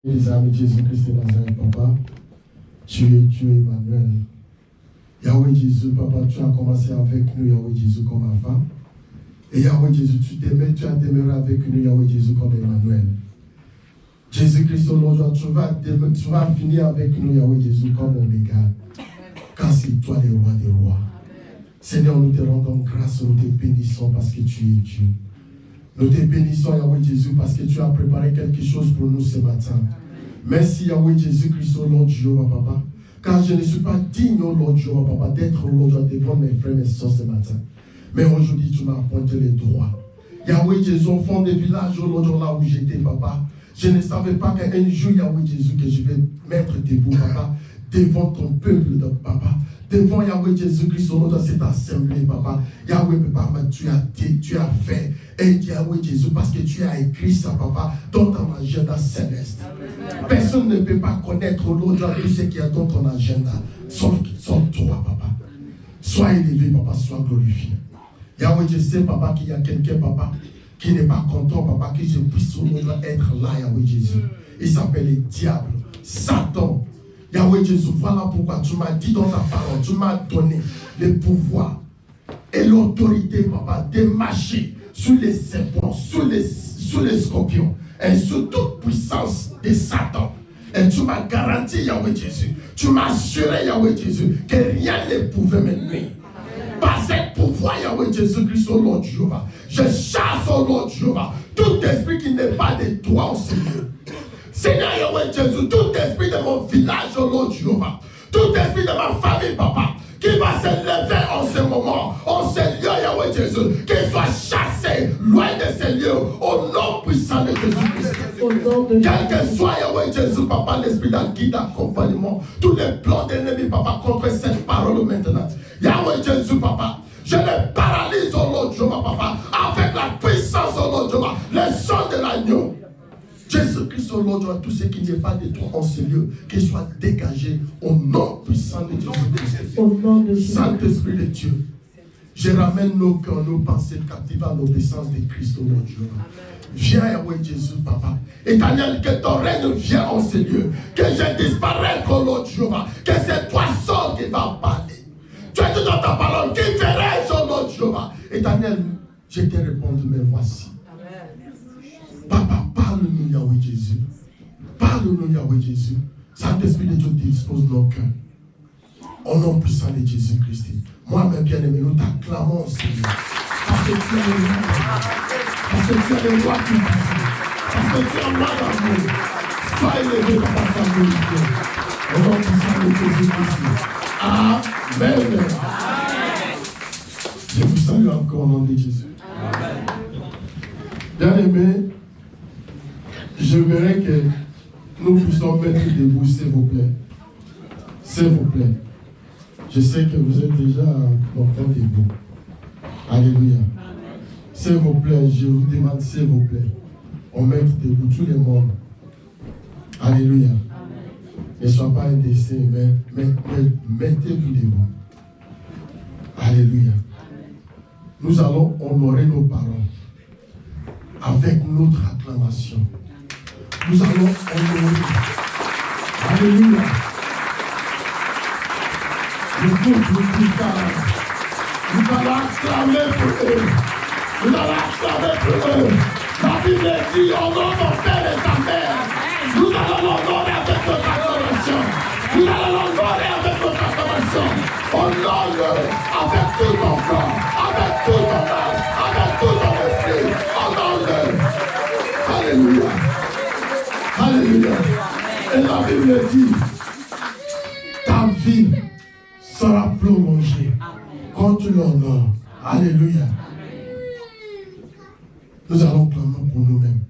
Les amis, Jésus-Christ de Nazareth, Papa, tu es Dieu Emmanuel. Yahweh Jésus, Papa, tu as commencé avec nous, Yahweh Jésus, comme avant. Et Yahweh Jésus, tu as demeuré avec nous, Yahweh Jésus, comme Emmanuel. Jésus-Christ, aujourd'hui, tu vas finir avec nous, Yahweh Jésus, comme Oméga. Car c'est toi le roi des rois. Seigneur, nous te rendons grâce, nous te bénissons parce que tu es Dieu. Nous te bénissons, Yahweh Jésus, parce que tu as préparé quelque chose pour nous ce matin. Merci, Yahweh Jésus-Christ, au Lord Jéhovah, Papa. Car je ne suis pas digne, au Lord Jéhovah, Papa, d'être au Lord devant mes frères et mes soeurs ce matin. Mais aujourd'hui, tu m'as appointé les droits. Yahweh Jésus, au fond des villages, au Lord, là où j'étais, Papa, je ne savais pas qu'un jour, Yahweh Jésus, que je vais mettre debout, Papa, devant ton peuple, Papa. Devant Yahweh Jésus-Christ, au nom de cette assemblée, Papa. Yahweh, Papa, tu as fait. Et Yahweh Jésus, parce que tu as écrit ça, Papa, dans ton agenda céleste. Personne ne peut pas connaître au-delà de ce qu'il y a dans ton agenda, sauf toi, Papa. Sois élevé, Papa, sois glorifié. Yahweh, je sais, Papa, qu'il y a quelqu'un, Papa, qui n'est pas content, Papa, que je puisse être là, Yahweh Jésus. Il s'appelle le diable, Satan. Yahweh Jésus, voilà pourquoi tu m'as dit dans ta parole, tu m'as donné le pouvoir et l'autorité, Papa, de marcher sur les serpents, sur les scorpions et sur toute puissance de Satan. Et tu m'as garanti, Yahweh Jésus, tu m'as assuré, Yahweh Jésus, que rien ne pouvait me nuire. Par ce pouvoir, Yahweh Jésus-Christ, au Lord Jéhovah, je chasse au Lord Jéhovah tout esprit qui n'est pas de toi, Seigneur. Seigneur Yahweh Jésus, tout esprit de mon village, au Lord Jéhovah, tout esprit de ma famille, Papa, qui va se lever en ce moment, en ce lieu, Yahweh Jésus, qu'il soit chassé loin de ces lieux, au nom puissant de Jésus-Christ. Quel que soit, Yahweh Jésus, Papa, l'esprit d'un guide, d'accompagnement, tous les plans d'ennemis, Papa, contre cette parole maintenant. Yahweh Jésus, Papa, je les paralyse, au Lord Jéhovah, Papa, avec la puissance, au Lord Jéhovah, le sang de l'agneau. Jésus-Christ, au Lord, tout ce qui n'est pas de toi en ce lieu, qu'il soit dégagé au nom puissant de Jésus-Christ. Saint-Esprit de Dieu, je ramène nos cœurs, nos pensées captives à l'obéissance de Christ, au Lord. Viens, Yahweh Jésus, Papa. Éternel, que ton règne vienne en ce lieu, que je disparaisse, au Lord Jéhovah, que c'est toi seul qui va parler. Tu as dit dans ta parole, qui ferais, au Lord Jéhovah. Éternel, je te réponds, mais voici. Papa, parle-nous, Yahweh Jésus. Parle-nous, Yahweh Jésus. Saint-Esprit de Dieu, dispose nos cœurs. Au nom puissant de Jésus-Christ. Moi, mes bien-aimés, nous t'acclamons, Seigneur. Parce que tu es le roi. Parce que tu es le roi qui vit. Parce que tu es un roi d'amour. Sois élevé par ta famille. Au nom puissant de Jésus-Christ. Amen. Je vous salue encore au nom de Jésus. Amen. Bien-aimés, je voudrais que nous puissions mettre debout, s'il vous plaît. S'il vous plaît. Je sais que vous êtes déjà longtemps debout. Alléluia. S'il vous plaît, je vous demande, s'il vous plaît, on met debout tout le monde. Alléluia. Ne sois pas indécis, mais mettez-vous debout. Alléluia. Nous allons honorer nos parents avec notre acclamation. Nous allons honorer. Alléluia. Nous allons acclamer pour eux. Nous allons acclamer pour eux. La Bible dit, honore ton père et ta mère. Nous allons l'honorer avec notre acclamation. Nous allons l'honorer avec notre acclamation. Honore-le avec tout ton corps, avec tout ton âme, avec tout ton esprit. Honore-le. Alléluia. Alléluia. Et la Bible dit, ta vie sera prolongée quand tu l'honores. Alléluia. Nous allons clamer pour nous-mêmes.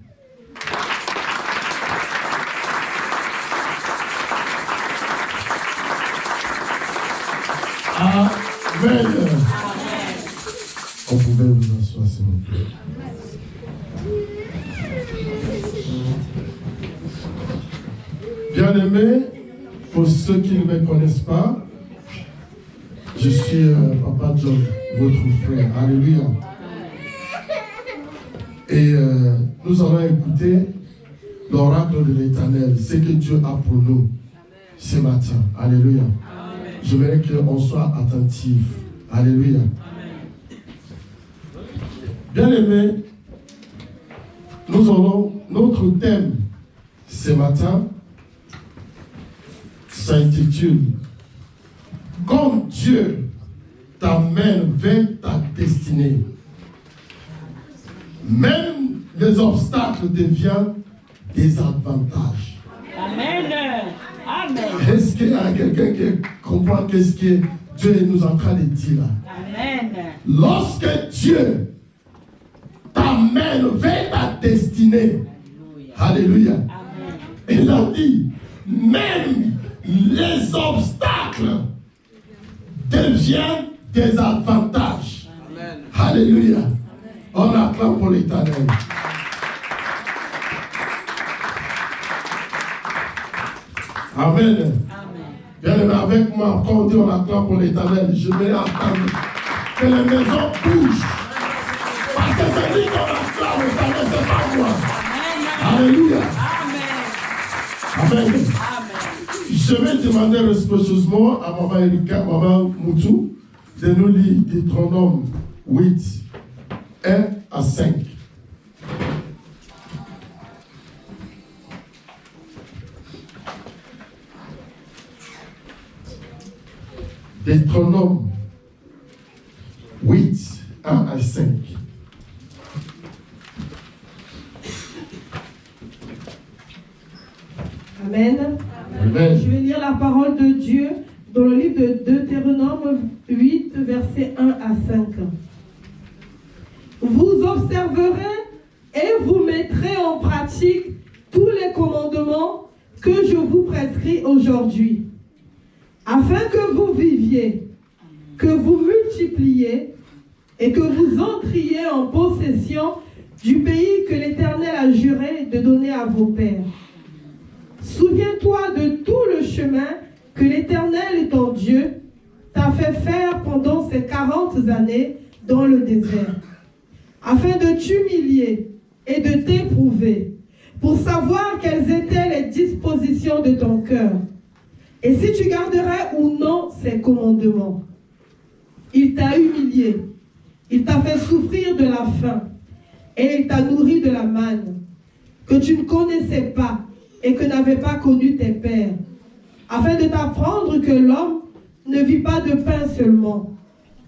Amen. On pouvait vous asseoir, s'il vous plaît. Bien-aimés, pour ceux qui ne me connaissent pas, je suis Papa John, votre frère. Alléluia. Et nous allons écouter l'oracle de l'Éternel, ce que Dieu a pour nous ce matin. Alléluia. J'aimerais qu'on soit attentif. Alléluia. Bien-aimés, nous aurons notre thème ce matin, s'intitule « Comme Dieu t'amène vers ta destinée, même les obstacles deviennent des avantages. » Amen. Amen. Est-ce qu'il y a quelqu'un qui comprend qu'est-ce que Dieu nous est en train de dire là? Amen. Lorsque Dieu t'amène vers ta destinée, alléluia, il a dit, même les obstacles deviennent des avantages. Amen. Alléluia. On acclame pour l'Éternel. Amen. Bien aimé, avec moi, quand on dit on acclame pour l'Éternel, je vais entendre que les maisons bougent. Parce que c'est lui qu'on acclame, l'Éternel, c'est pas moi. Alléluia. Amen. Amen. Je vais demander respectueusement à Maman Erika, Maman Moutou, de nous lire Deutéronome 8, 1 à 5. Deutéronome 8, 1 à 5. Amen. Amen. Je vais lire la parole de Dieu dans le livre de Deutéronome 8, versets 1 à 5. Vous observerez et vous mettrez en pratique tous les commandements que je vous prescris aujourd'hui, afin que vous viviez, que vous multipliez et que vous entriez en possession du pays que l'Éternel a juré de donner à vos pères. Souviens-toi de tout le chemin que l'Éternel, ton Dieu, t'a fait faire pendant ces 40 années dans le désert, afin de t'humilier et de t'éprouver, pour savoir quelles étaient les dispositions de ton cœur, et si tu garderais ou non ses commandements. Il t'a humilié, il t'a fait souffrir de la faim, et il t'a nourri de la manne, que tu ne connaissais pas, et que n'avaient pas connu tes pères, afin de t'apprendre que l'homme ne vit pas de pain seulement,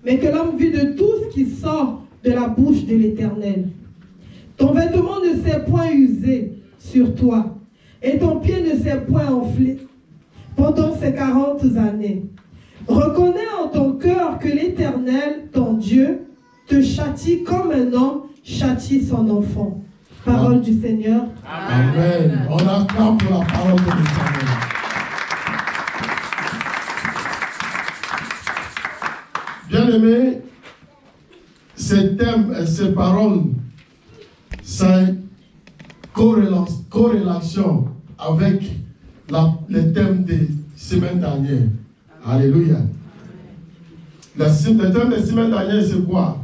mais que l'homme vit de tout ce qui sort de la bouche de l'Éternel. Ton vêtement ne s'est point usé sur toi, et ton pied ne s'est point enflé pendant ces 40 années. Reconnais en ton cœur que l'Éternel, ton Dieu, te châtie comme un homme châtie son enfant. Parole du Seigneur. Amen. On acclame pour la parole de l'Éternel. Bien-aimés, ces thèmes et ces paroles, c'est corrélation avec les thèmes des semaines dernières. Alléluia. Le thème des semaines dernières, c'est quoi?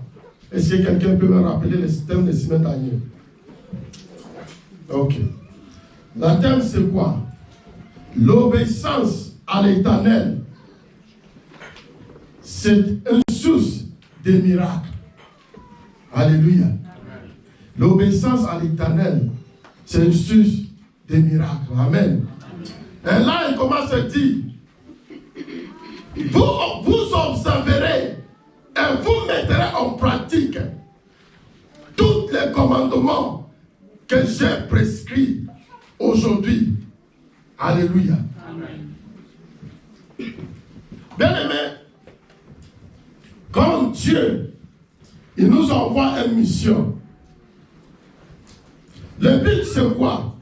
Est-ce que quelqu'un peut me rappeler le thème des semaines dernières? Ok. Le thème, c'est quoi? L'obéissance à l'Éternel, c'est une source de miracles. Alléluia. L'obéissance à l'Éternel, c'est une source de miracles. Amen. Et là, il commence à dire, vous observerez et vous mettrez en pratique tous les commandements que j'ai prescrits aujourd'hui. Alléluia. Bien-aimés, quand Dieu, il nous envoie une mission, le but c'est quoi?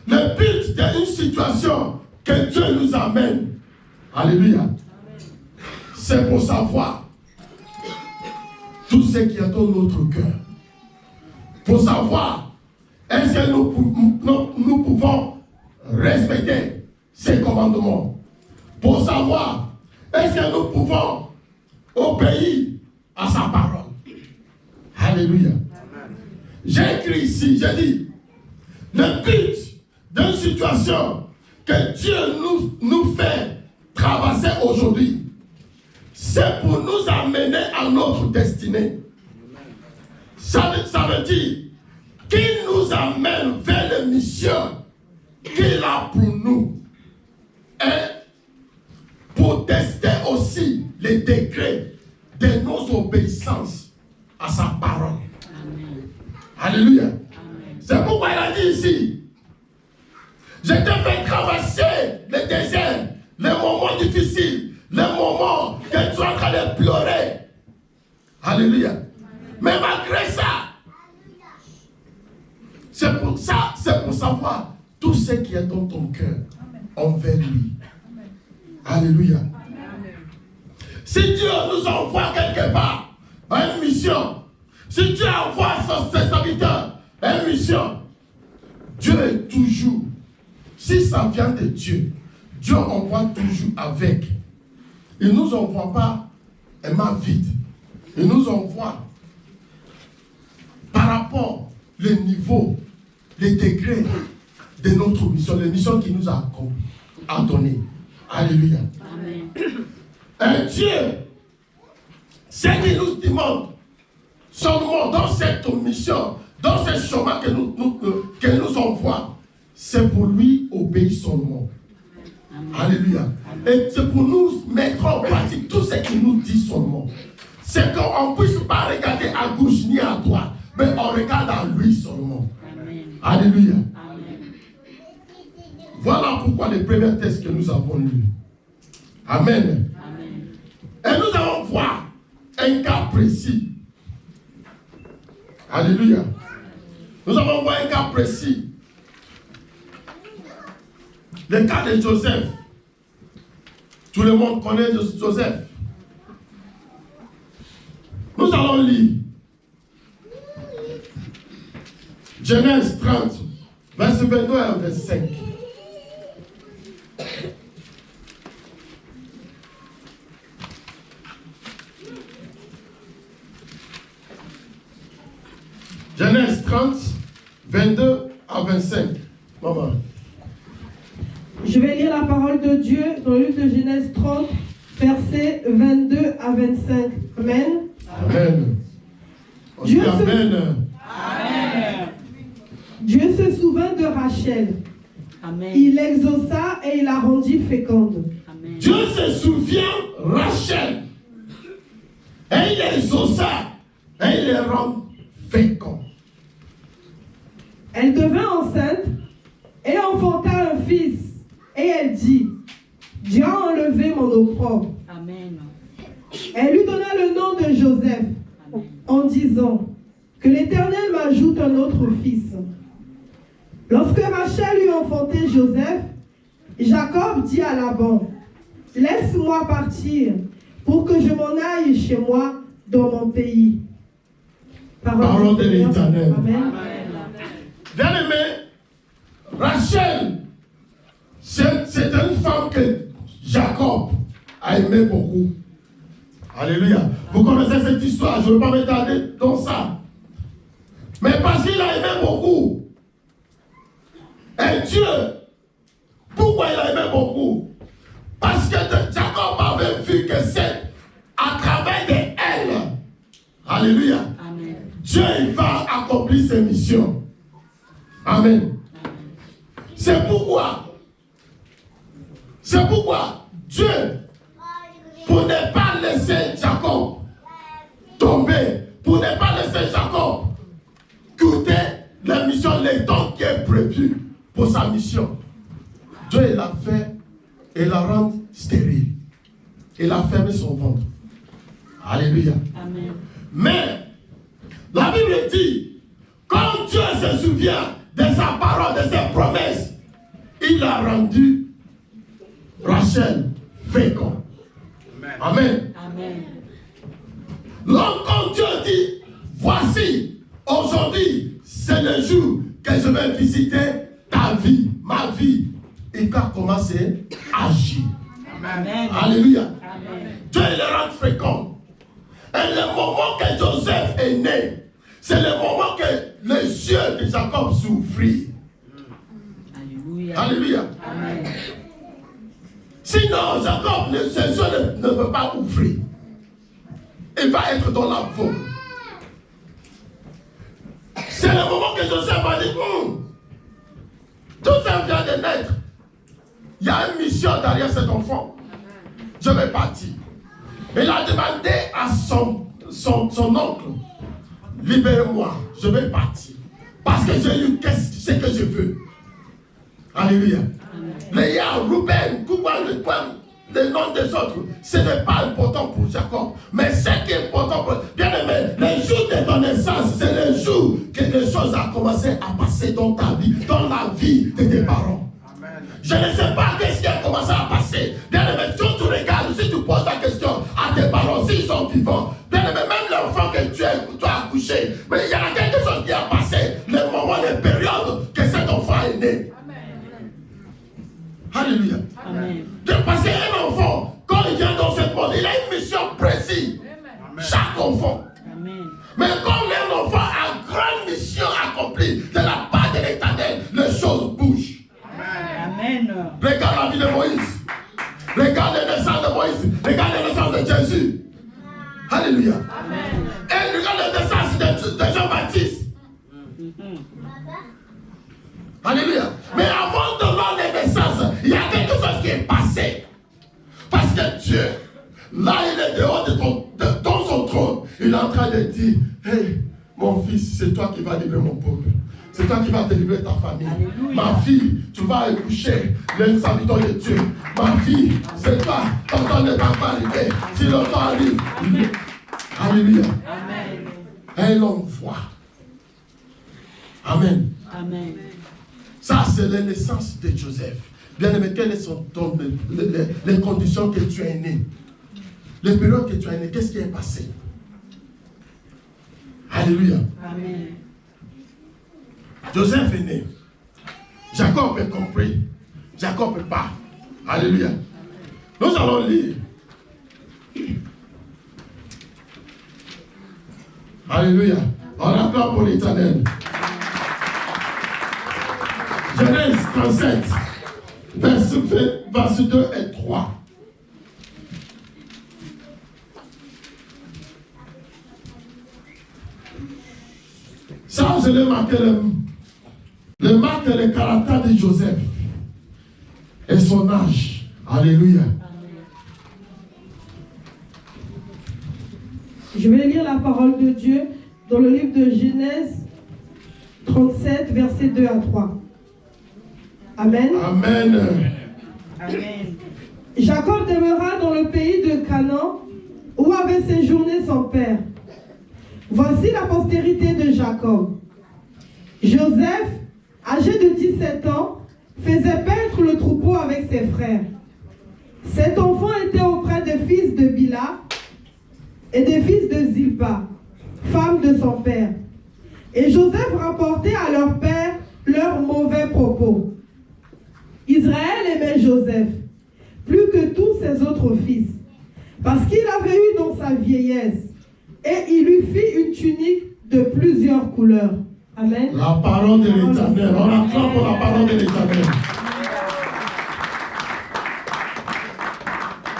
Le but d'une situation que Dieu nous amène. Alléluia. C'est pour savoir tout ce qui est dans notre cœur. Pour savoir est-ce que nous pouvons respecter ces commandements. Pour savoir est-ce que nous pouvons obéir à sa parole. Alléluia. J'ai écrit ici, j'ai dit, le but situations que Dieu nous fait traverser aujourd'hui, c'est pour nous amener à notre destinée. Ça veut dire qu'il nous amène vers les missions qu'il a pour nous. Et pour tester aussi les degrés de nos obéissances à sa parole. Amen. Alléluia. Amen. C'est pourquoi il a dit ici, je te fais traverser le désert, les moments difficiles, les moments que tu es en train de pleurer. Alléluia. Amen. Mais malgré ça, c'est pour savoir tout ce qui est dans ton cœur envers lui. Alléluia. Amen. Si Dieu nous envoie quelque part à une mission, si Dieu envoie ses serviteurs à une mission, Dieu est toujours, si ça vient de Dieu, Dieu envoie toujours avec. Il ne nous envoie pas un main vide. Il nous envoie par rapport au niveau, les degrés de notre mission, les missions qu'il nous a données. Alléluia. Amen. Un Dieu, ce qu'il nous demande seulement dans cette mission, dans ce chemin que nous envoie, c'est pour lui obéir seulement. Amen. Alléluia. Amen. Et c'est pour nous mettre en pratique tout ce qu'il nous dit seulement. C'est qu'on ne puisse pas regarder à gauche ni à droite, mais on regarde à lui seulement. Amen. Alléluia. Voilà pourquoi les premiers textes que nous avons lus. Amen. Amen. Et nous allons voir un cas précis. Alléluia. Nous allons voir un cas précis. Le cas de Joseph. Tout le monde connaît Joseph. Nous allons lire Genèse 30, verset 22 à 25. Genèse 30, 22 à 25. Maman. Je vais lire la parole de Dieu dans le livre de Genèse 30, versets 22 à 25. Amen. Amen. Dieu Amen. Dieu se souvint de Rachel. Amen. Il l'exauça et il la rendit féconde. Amen. Dieu se souvient de Rachel. Et il l'exauça et il les rend féconds. Elle devint enceinte et enfanta un fils. Et elle dit, Dieu a enlevé mon opprobre. Amen. Elle lui donna le nom de Joseph. Amen. En disant, que l'Éternel m'ajoute un autre fils. Lorsque Rachel eut enfanté Joseph, Jacob dit à Laban, laisse-moi partir pour que je m'en aille chez moi dans mon pays. Parole de l'Éternel. Amen. Bien-aimé, Rachel, c'est une femme que Jacob a aimé beaucoup. Alléluia. Vous connaissez cette histoire, je ne vais pas m'étaler dans ça. Mais parce qu'il a aimé beaucoup. Et Dieu, pourquoi il a aimé beaucoup? Parce que Jacob avait vu que c'est à travers d'elle. Alléluia. Amen. Dieu il va accomplir ses missions. Amen. C'est pourquoi Dieu, pour ne pas laisser Jacob tomber, pour ne pas laisser Jacob goûter la mission, les temps qui est prévu pour sa mission, Dieu l'a fait et l'a rendu stérile. Il a fermé son ventre. Alléluia. Amen. Mais la Bible dit, quand Dieu se souvient de sa parole, de ses promesses, il a rendu Rachel fécond. Amen. Amen. Donc quand Dieu dit, voici, aujourd'hui, c'est le jour que je vais visiter ta vie, ma vie, il va commencer à agir. Amen. Alléluia. Amen. Dieu le rend fécond. Et le moment que Joseph est né, c'est le moment que les yeux de Jacob s'ouvrirent. Alléluia. Amen. Sinon, Jacob, ses yeux ne veut pas ouvrir. Il va être dans la faute. C'est le moment que Joseph va dire, tout ça vient de naître. Il y a une mission derrière cet enfant. Je vais partir. Il a demandé à son oncle, libère-moi, je vais partir. Parce que j'ai eu ce que je veux. Alléluia. Léa, Ruben, les noms des autres, ce n'est pas important pour Jacob. Mais ce qui est important pour... Bien aimé, les jours de ton naissance, c'est les jours que les choses ont commencé à passer dans ta vie, dans la vie de tes parents. Amen. Je ne sais pas qu'est-ce qui a commencé à passer. Bien aimé, si tu regardes, si tu poses la question à tes parents, s'ils sont vivants, bien aimé, même l'enfant que tu as accouché, mais il y a quelque chose qui a passé, les moments, les périodes que cet enfant est né. Alléluia. Amen. Parce qu'un enfant, quand il vient dans ce monde, il a une mission précise. Amen. Chaque enfant. Amen. Mais quand un enfant a une grande mission accomplie de la part de l'Éternel, les choses bougent. Amen. Regarde la vie de Moïse. Regarde la naissance de Moïse. Regarde la naissance de Jésus. Alléluia. Amen. Et regarde la naissance de Jean-Baptiste. Alléluia. Mais avant de voir les naissances, il y a quelque chose qui est passé. Parce que Dieu, là il est dehors dans son trône, il est en train de dire, hey, mon fils, c'est toi qui vas livrer mon peuple. C'est toi qui vas délivrer ta famille. Alléluia. Ma fille, tu vas accoucher les serviteurs de Dieu. Ma fille, c'est toi, ton temps ne va pas arriver. Si le temps arrive, alléluia. Amen. Et l'on voit. Amen. Amen. Ça, c'est la naissance de Joseph. Bien aimé, quelles sont les conditions que tu es né? Les périodes que tu es né, qu'est-ce qui est passé? Alléluia. Amen. Joseph est né. Jacob est compris. Jacob est pas. Alléluia. Nous allons lire. Alléluia. On acclame pour l'Éternel. Genèse 37, verset 2 et 3. Ça, je l'ai marqué le marque le caractère de Joseph et son âge. Alléluia. Je vais lire la parole de Dieu dans le livre de Genèse 37, versets 2 à 3. Amen. Amen. Amen. Jacob demeura dans le pays de Canaan où avait séjourné son père. Voici la postérité de Jacob. Joseph, âgé de 17 ans, faisait paître le troupeau avec ses frères. Cet enfant était auprès des fils de Bila et des fils de Zilpa, femme de son père. Et Joseph rapportait à leur père leurs mauvais propos. Israël aimait Joseph plus que tous ses autres fils, parce qu'il avait eu dans sa vieillesse, et il lui fit une tunique de plusieurs couleurs. Amen. La parole de l'Éternel. On acclame pour la parole de l'Éternel.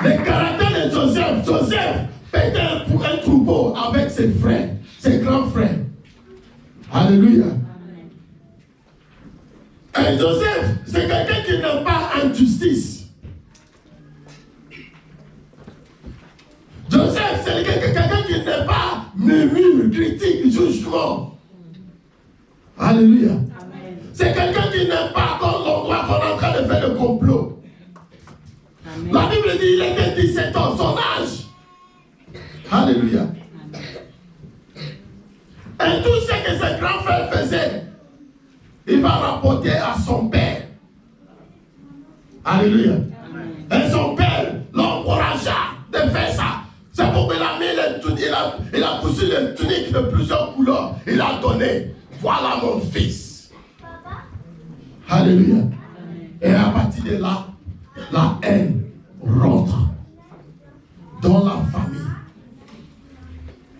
Le caractère de Joseph. Joseph était pour un troupeau avec ses frères, ses grands frères. Alléluia. Et Joseph, c'est quelqu'un qui n'aime pas injustice. Joseph, c'est quelqu'un qui n'est pas murmure, critique, jugement. Alléluia. Amen. C'est quelqu'un qui n'aime pas quand on voit qu'on est en train de faire le complot. Amen. La Bible dit qu'il était 17 ans, son âge. Alléluia. Et tout ce que ses grands frères faisaient, il va rapporter à son père. Alléluia. Amen. Et son père l'encouragea de faire ça. C'est pour qu'il a mis les tuniques, il a poussé les tuniques de plusieurs couleurs. Il a donné. Voilà mon fils. Papa. Alléluia. Amen. Et à partir de là, la haine rentre dans la famille.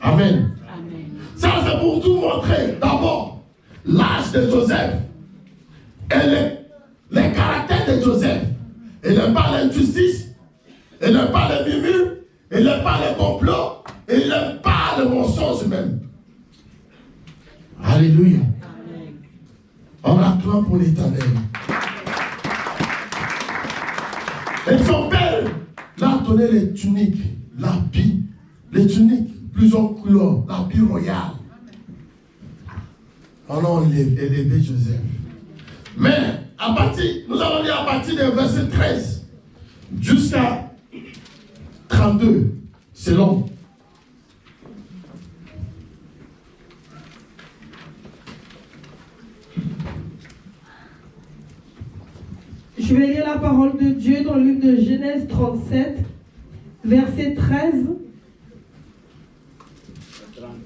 Amen. Amen. Ça, c'est pour tout montrer. D'abord, l'âge de Joseph et les caractères Joseph. Il n'aime pas l'injustice, il n'aime pas les murmures, il n'aime pas les complots, et il n'aime pas le mensonge même. Alléluia. On acclame pour l'Éternel. Et son père l'a donné les tuniques, l'habit, les tuniques, plusieurs couleurs, l'habit royal. On a élevé Joseph. Mais nous allons lire à partir du verset 13 jusqu'à 32, c'est long. Je vais lire la parole de Dieu dans le livre de Genèse 37, verset 13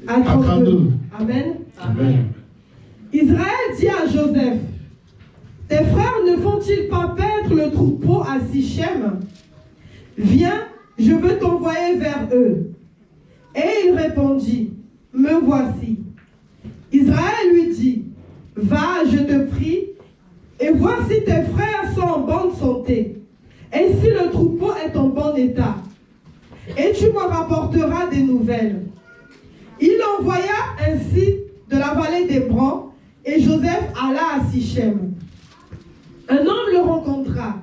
à 32. Amen. Amen. Israël dit à Joseph, tes frères ne font-ils pas paître le troupeau à Sichem? Viens, je veux t'envoyer vers eux. Et il répondit, me voici. Israël lui dit, va, je te prie, et vois si tes frères sont en bonne santé, et si le troupeau est en bon état. Et tu me rapporteras des nouvelles. Il envoya ainsi de la vallée d'Hébron, et Joseph alla à Sichem. Un homme le rencontra.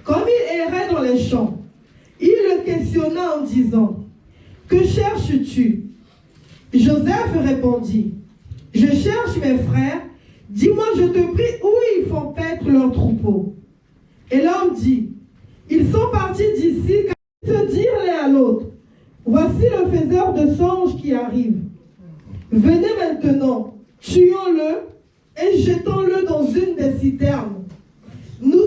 Comme il errait dans les champs, il le questionna en disant, que cherches-tu? Joseph répondit, je cherche mes frères, dis-moi, je te prie, où ils font paître leurs troupeaux. Et l'homme dit, ils sont partis d'ici, car ils se dirent l'un à l'autre, voici le faiseur de songes qui arrive. Venez maintenant, tuons-le et jetons-le dans une des citernes. Nous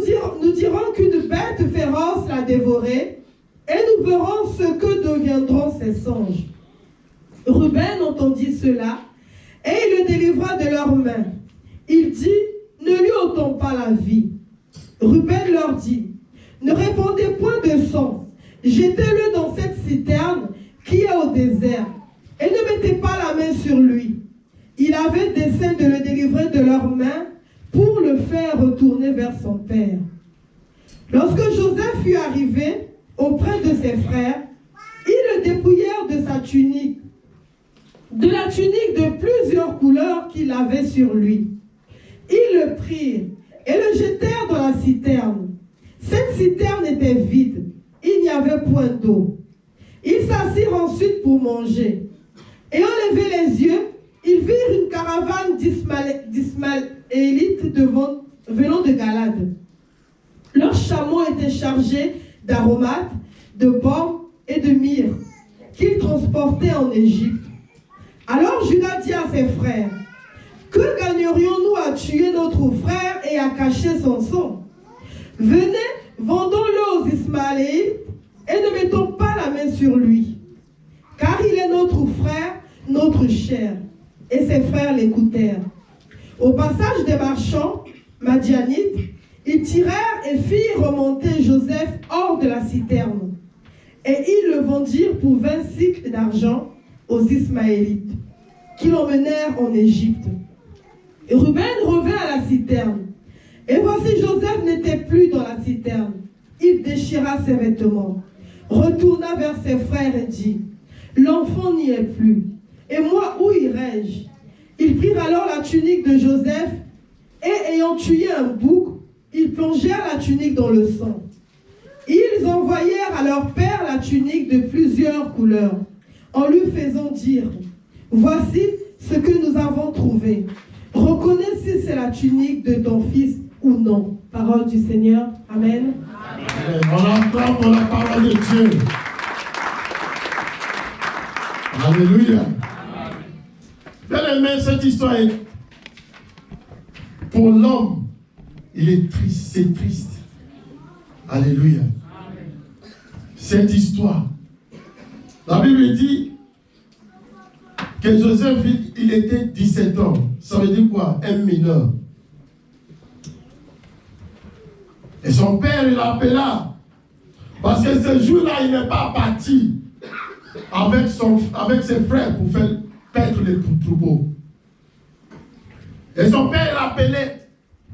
dirons qu'une bête féroce l'a dévoré, et nous verrons ce que deviendront ces songes. Ruben entendit cela, et il le délivra de leurs mains. Il dit, ne lui ôtons pas la vie. Ruben leur dit, ne répandez point de sang, jetez-le dans cette citerne qui est au désert, et ne mettez pas la main sur lui. Il avait dessein de le délivrer de leurs mains pour le faire retourner vers son père. Lorsque Joseph fut arrivé auprès de ses frères, ils le dépouillèrent de sa tunique, de la tunique de plusieurs couleurs qu'il avait sur lui. Ils le prirent et le jetèrent dans la citerne. Cette citerne était vide, il n'y avait point d'eau. Ils s'assirent ensuite pour manger. Ayant levé les yeux, ils virent une caravane d'Ismaélites venant de Galade. Leurs chameaux étaient chargés d'aromates, de baume et de myrrhe, qu'ils transportaient en Égypte. Alors Judas dit à ses frères, que gagnerions-nous à tuer notre frère et à cacher son sang? Venez, vendons-le aux Ismaélites et ne mettons pas la main sur lui, car il est notre frère, notre chair. Et ses frères l'écoutèrent. Au passage des marchands madianites, ils tirèrent et firent remonter Joseph hors de la citerne. Et ils le vendirent pour 20 cycles d'argent aux Ismaélites, qui l'emmenèrent en Égypte. Et Ruben revint à la citerne. Et voici Joseph n'était plus dans la citerne. Il déchira ses vêtements, retourna vers ses frères et dit, l'enfant n'y est plus. Et moi, où irai-je? Ils prirent alors la tunique de Joseph et, ayant tué un bouc, ils plongèrent la tunique dans le sang. Ils envoyèrent à leur père la tunique de plusieurs couleurs, en lui faisant dire, voici ce que nous avons trouvé. Reconnais si c'est la tunique de ton fils ou non. Parole du Seigneur. Amen. Amen. On entend pour la parole de Dieu. Alléluia. Bien aimé, cette histoire est pour l'homme, il est triste, c'est triste. Alléluia. Cette histoire, la Bible dit que Joseph, il était 17 ans. Ça veut dire quoi? Un mineur. Et son père, il l'appela. Parce que ce jour-là, il n'est pas parti avec ses frères pour faire paître les troupeaux. Et son père,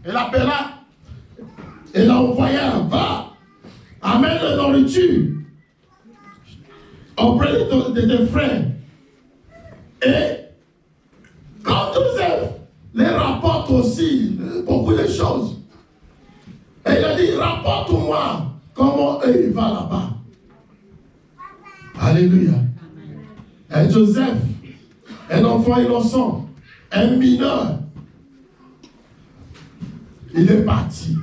il l'appela. et l'envoya, va, amène la nourriture auprès de tes frères. Et quand Joseph les rapporte aussi beaucoup de choses, et il a dit, rapporte-moi comment eux ils vont là-bas. Alléluia. Et Joseph, un enfant innocent, un mineur, il est parti.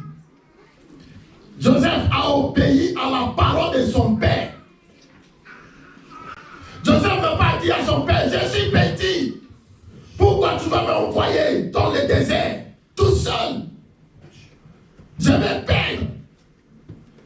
Joseph a obéi à la parole de son père. Joseph ne pas dit à son père, je suis petit. Pourquoi tu vas m'envoyer dans le désert, tout seul? Je vais perdre.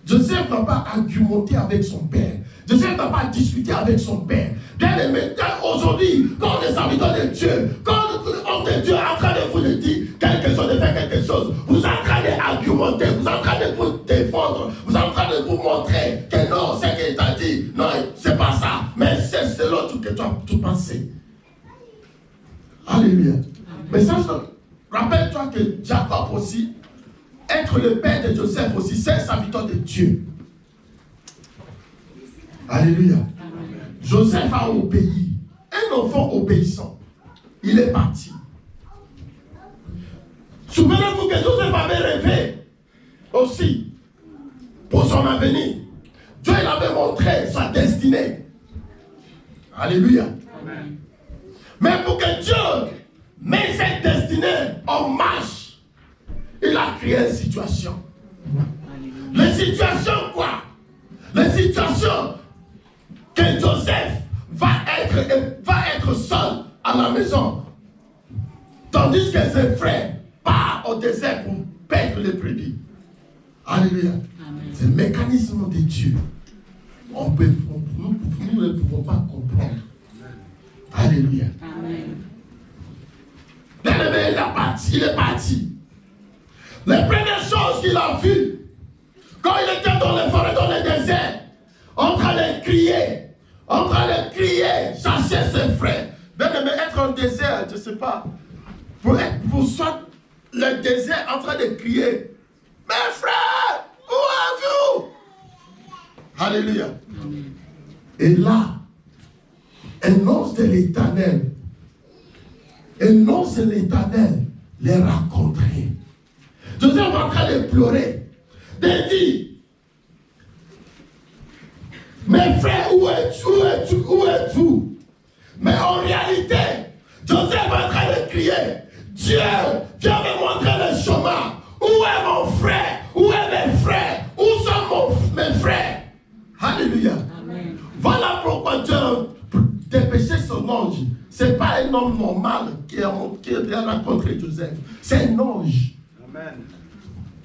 Joseph n'a pas argumenté avec son père. Joseph n'a pas discuté avec son père. Bien aimé, aujourd'hui, quand on est serviteur de Dieu, quand l'homme de Dieu est en train de vous le dire quelque chose, de faire quelque chose, vous êtes en train d'argumenter, vous êtes en train de vous défendre, vous êtes en train de vous montrer que non, c'est ce qu'il t'a dit, non, c'est pas ça, mais c'est selon tout que tu as tout pensé. Alléluia. Mais ça, rappelle-toi que Jacob aussi, être le père de Joseph aussi, c'est un serviteur de Dieu. Alléluia. Amen. Joseph a obéi. Un enfant obéissant. Il est parti. Souvenez-vous que Joseph avait rêvé aussi pour son avenir. Dieu il avait montré sa destinée. Alléluia. Amen. Mais pour que Dieu mette cette destinée en marche, il a créé une situation. Les situations quoi? Les situations que Joseph va être seul à la maison. Tandis que ses frères partent au désert pour perdre les brebis. Alléluia. C'est le mécanisme de Dieu. Nous ne pouvons pas comprendre. Alléluia. Amen. Il est parti. Les premières choses qu'il a vues, quand il était dans les forêts, dans les déserts, en train de crier, chasser ses frères. Même être en désert, je ne sais pas, pour soit le désert en train de crier, mes frères, où êtes-vous? Alléluia. Et là, un ange de l'Éternel, les rencontrait. Joseph est en train de pleurer, de dire, mes frères, où êtes-vous? Mais en réalité, Joseph est en train de crier, Dieu, viens me montrer le chemin. Où est mon frère? Où est mes frères? Où sont mes frères? Alléluia. Amen. Voilà pourquoi Dieu a dépêché son ange. Ce n'est pas un homme normal qui a rencontré Joseph. C'est un ange. Amen.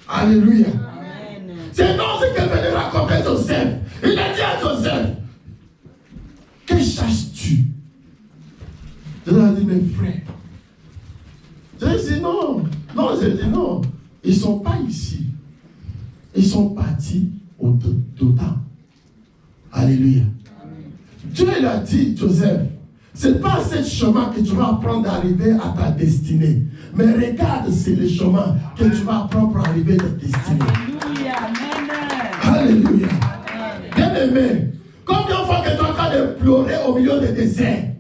Alléluia. Amen. C'est un ange qui est venu rencontrer Joseph. Il a dit à Joseph, que cherches-tu? Joseph a dit, mes frères. Joseph dit non. J'ai dit non. Ils ne sont pas ici. Ils sont partis au Dothan. Alléluia. Amen. Dieu il a dit, Joseph, ce n'est pas ce chemin que tu vas apprendre d'arriver à ta destinée. Mais regarde, c'est le chemin que tu vas apprendre pour arriver à ta destinée. Alléluia. Amen. Alléluia. Bien-aimé, combien de fois que tu es en train de pleurer au milieu des déserts?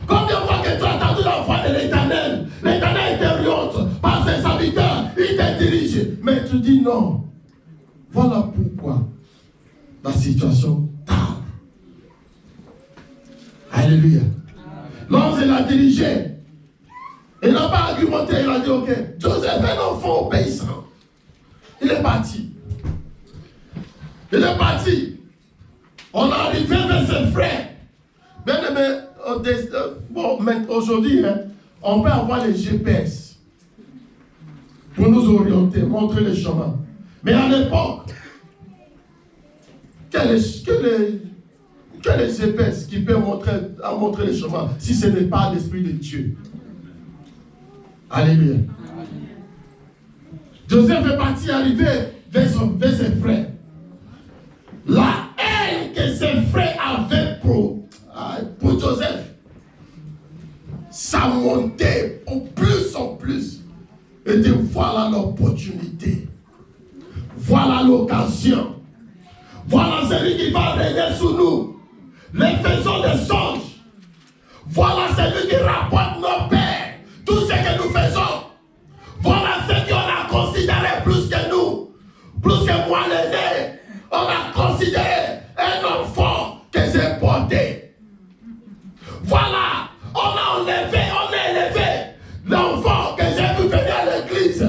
Combien de fois que tu as entendu la voix de l'Éternel? L'Éternel t'oriente par ses serviteurs, il te dirige. Mais tu dis non. Voilà pourquoi la situation tarde. Alléluia. L'ange l'a dirigé. Il n'a pas argumenté, il a dit ok. Joseph est un enfant obéissant. Il est parti. On est arrivé vers ses frères. Bien aimé, aujourd'hui, on peut avoir les GPS pour nous orienter, montrer le chemin. Mais à l'époque, quel est GPS qui peut montrer le chemin si ce n'est pas l'Esprit de Dieu? Alléluia. Joseph est parti arriver vers ses frères. La haine que ses frères avaient pour Joseph, ça montait en plus. Et de voilà l'opportunité. Voilà l'occasion. Voilà celui qui va régner sous nous. Les faisons des songes. Voilà celui qui rapporte nos pères. Tout ce que nous faisons. Voilà ce qu'on a considéré plus que nous. Plus que moi l'aîné. On a considéré un enfant que j'ai porté. Voilà. On a élevé l'enfant que j'ai vu venir à l'église.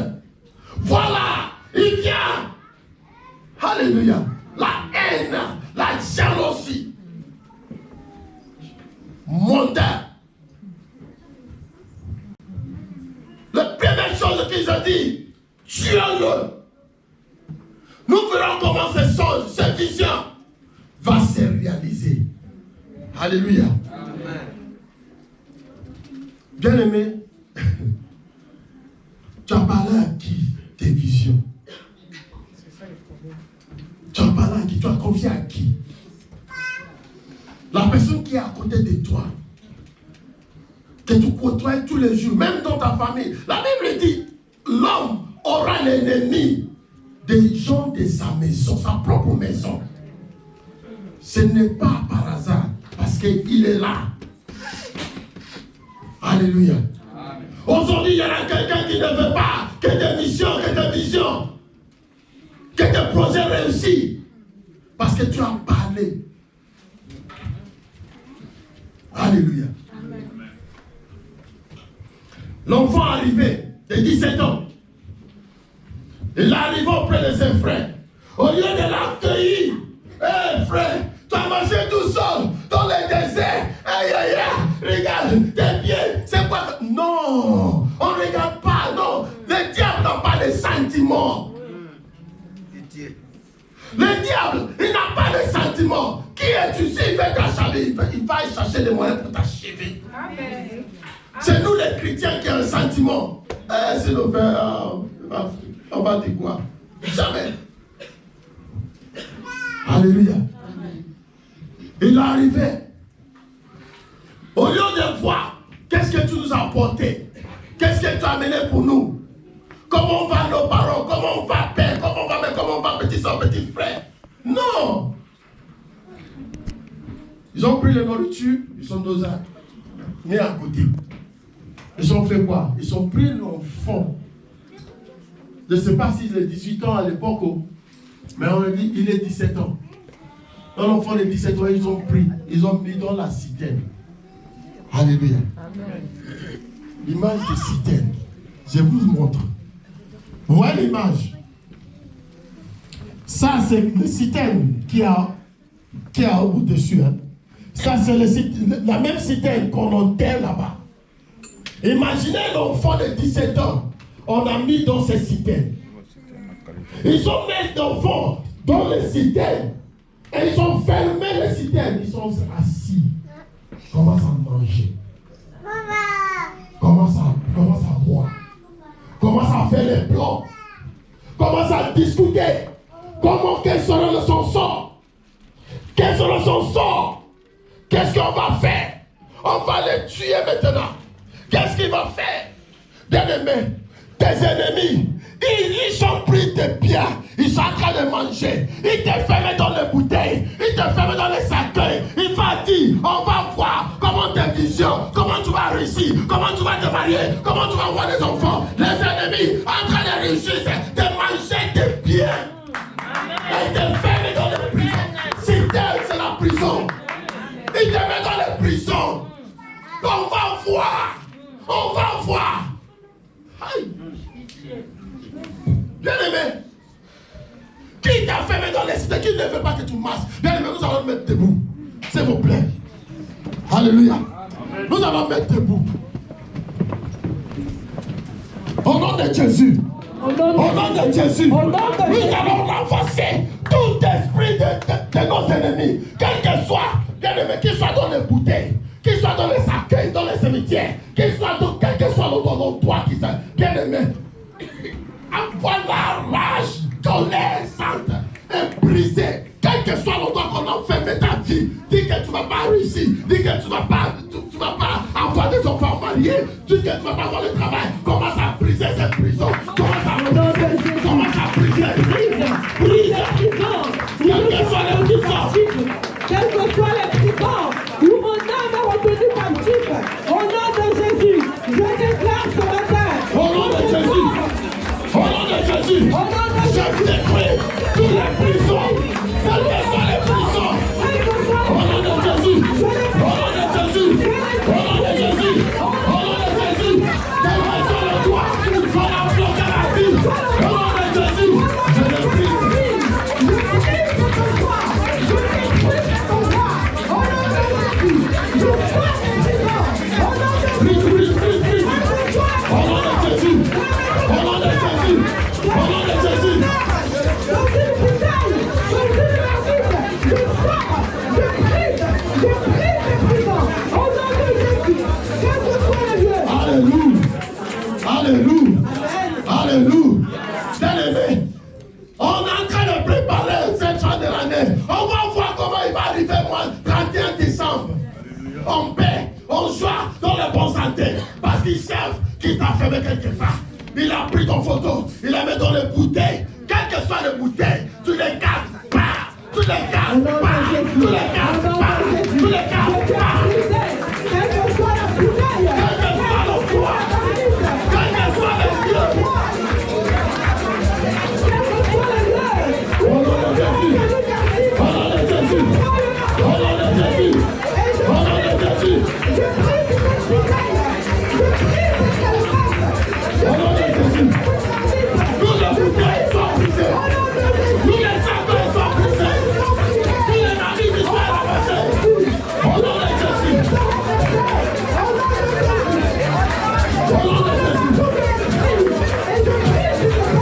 Voilà. Il vient. Alléluia. La haine, la jalousie. Mondain. La première chose qu'ils ont dit, tuons-le. Nous verrons comment ce songe, cette vision va se réaliser. Alléluia. Amen. Bien-aimé, tu as parlé à qui tes visions? Tu as parlé à qui? Tu as confié à qui? La personne qui est à côté de toi, que tu côtoies tous les jours, même dans ta famille. La Bible dit, l'homme aura l'ennemi des gens de sa maison, sa propre maison. Ce n'est pas par hasard, parce qu'il est là. Alléluia. Aujourd'hui, il y a quelqu'un qui ne veut pas que tes missions, que tes visions, que tes projets réussissent. Parce que tu as parlé. Alléluia. L'enfant arrivé de 17 ans, il arrive auprès de ses frères. Au lieu de l'accueillir, hé frère, tu as marché tout seul dans le désert. Aïe aïe aïe, regarde tes pieds, c'est quoi? Non, on ne regarde pas, non. Le diable n'a pas de sentiments. Le diable, il n'a pas de sentiments. Qui es-tu? S'il veut t'achever, il va chercher les moyens pour t'achever. Amen. C'est nous les chrétiens qui avons un sentiment. C'est nos frères, on va dire quoi? Jamais. Alléluia. Amen. Il est arrivé. Au lieu de voir, qu'est-ce que tu nous as apporté? Qu'est-ce que tu as amené pour nous? Comment va nos parents? Comment va père? Comment va petit soeur, petit frère? Non. Ils ont pris la nourriture, ils sont dos mis à côté. Ils ont fait quoi? Ils ont pris l'enfant. Je ne sais pas s'il est 18 ans à l'époque, mais on a dit il est 17 ans. L'enfant de 17 ans, ils ont pris, ils ont mis dans la citerne. Alléluia. L'image de citerne. Je vous montre. Vous voyez l'image? Ça, c'est le citerne qui a au bout dessus. Hein. Ça, c'est la même citerne qu'on enterre là-bas. Imaginez l'enfant de 17 ans. On a mis dans ces citernes. Ils ont mis l'enfant dans les citernes. Et ils ont fermé les citernes. Ils sont assis. Commencent à manger. Commencent à boire. Commencent à faire les plans. Commencent à discuter. Quel sera son sort? Quel sera son sort? Qu'est-ce qu'on va faire? On va les tuer maintenant. Qu'est-ce qu'il va faire? Bien-aimé, tes ennemis, ils sont pris de biens. Ils sont en train de manger. Ils te ferment dans les bouteilles. Ils te ferment dans les cercueils. Il va dire, on va voir comment tes visions, comment tu vas réussir, comment tu vas te marier, comment tu vas avoir des enfants. Les ennemis en train de réussir, de manger tes biens. Et te ferment dans les prisons. Si c'est la prison. Ils te mettent dans les prisons. On va voir. On va voir. Aïe. Bien-aimé, qui t'a fermé dans les cités, qui ne veut pas que tu marches? Bien-aimé, nous allons mettre debout. S'il vous plaît. Alléluia. Amen. Nous allons mettre debout. Au nom de Jésus. Au nom de Jésus. Nous allons renforcer tout esprit de nos ennemis. Quel que soit, bien-aimé, qu'il soit dans les bouteilles, qu'il soit dans les cercueils, dans les cimetières, qu'il soit dans quel que soit l'endroit qui soit, bien-aimé, envoie la rage, colère sainte et brisée. Quel que soit l'endroit qu'on enferme ta vie, dis que tu ne vas pas réussir, dis que tu ne vas pas avoir des enfants mariés, dis que tu ne vas pas avoir le travail, commence à briser. briser cette prison. Commence à briser. Commence à briser. Brise les prisons. Quelles que soient les prisons. Quelles que soient les prisons où mon âme est retenue captive, au nom de Jésus, je déclare ce matin. Au nom de Jésus. Au nom de Jésus. Je détruis toutes les prisons. Quelles que soient les prisons. Au nom de Jésus. Au nom de Jésus. Au nom de Jésus. Au nom de Jésus. Quel que soit le droit qu'on a bloqué la vie. Au nom de Jésus. Je le prie. Alléluia. Alléluia. Bien-aimé, on est en train de préparer cette fin de l'année. On va voir comment il va arriver le mois 31 décembre. On paie, on joue dans le bon santé. Parce qu'ils savent qu'il t'a fermé quelque part. Il a pris ton photo, il la met dans les bouteilles. Quelles que soient les bouteilles, tu les casses, pas. Tu les casses, pas. Tu les casses, pas. Tu les casses, pas. Quelle que soit la bouteille, Quel que soit le poids, quel que soit le lieu. Au nom de Jésus. Au nom de Jésus. Au nom de Jésus. Au nom de Jésus. Au nom de Jésus. Toutes les bouteilles sont brisées. Tous les sacs sont brisés. Tous les navires sont ramassés. Au nom de Jésus. Au nom de Jésus.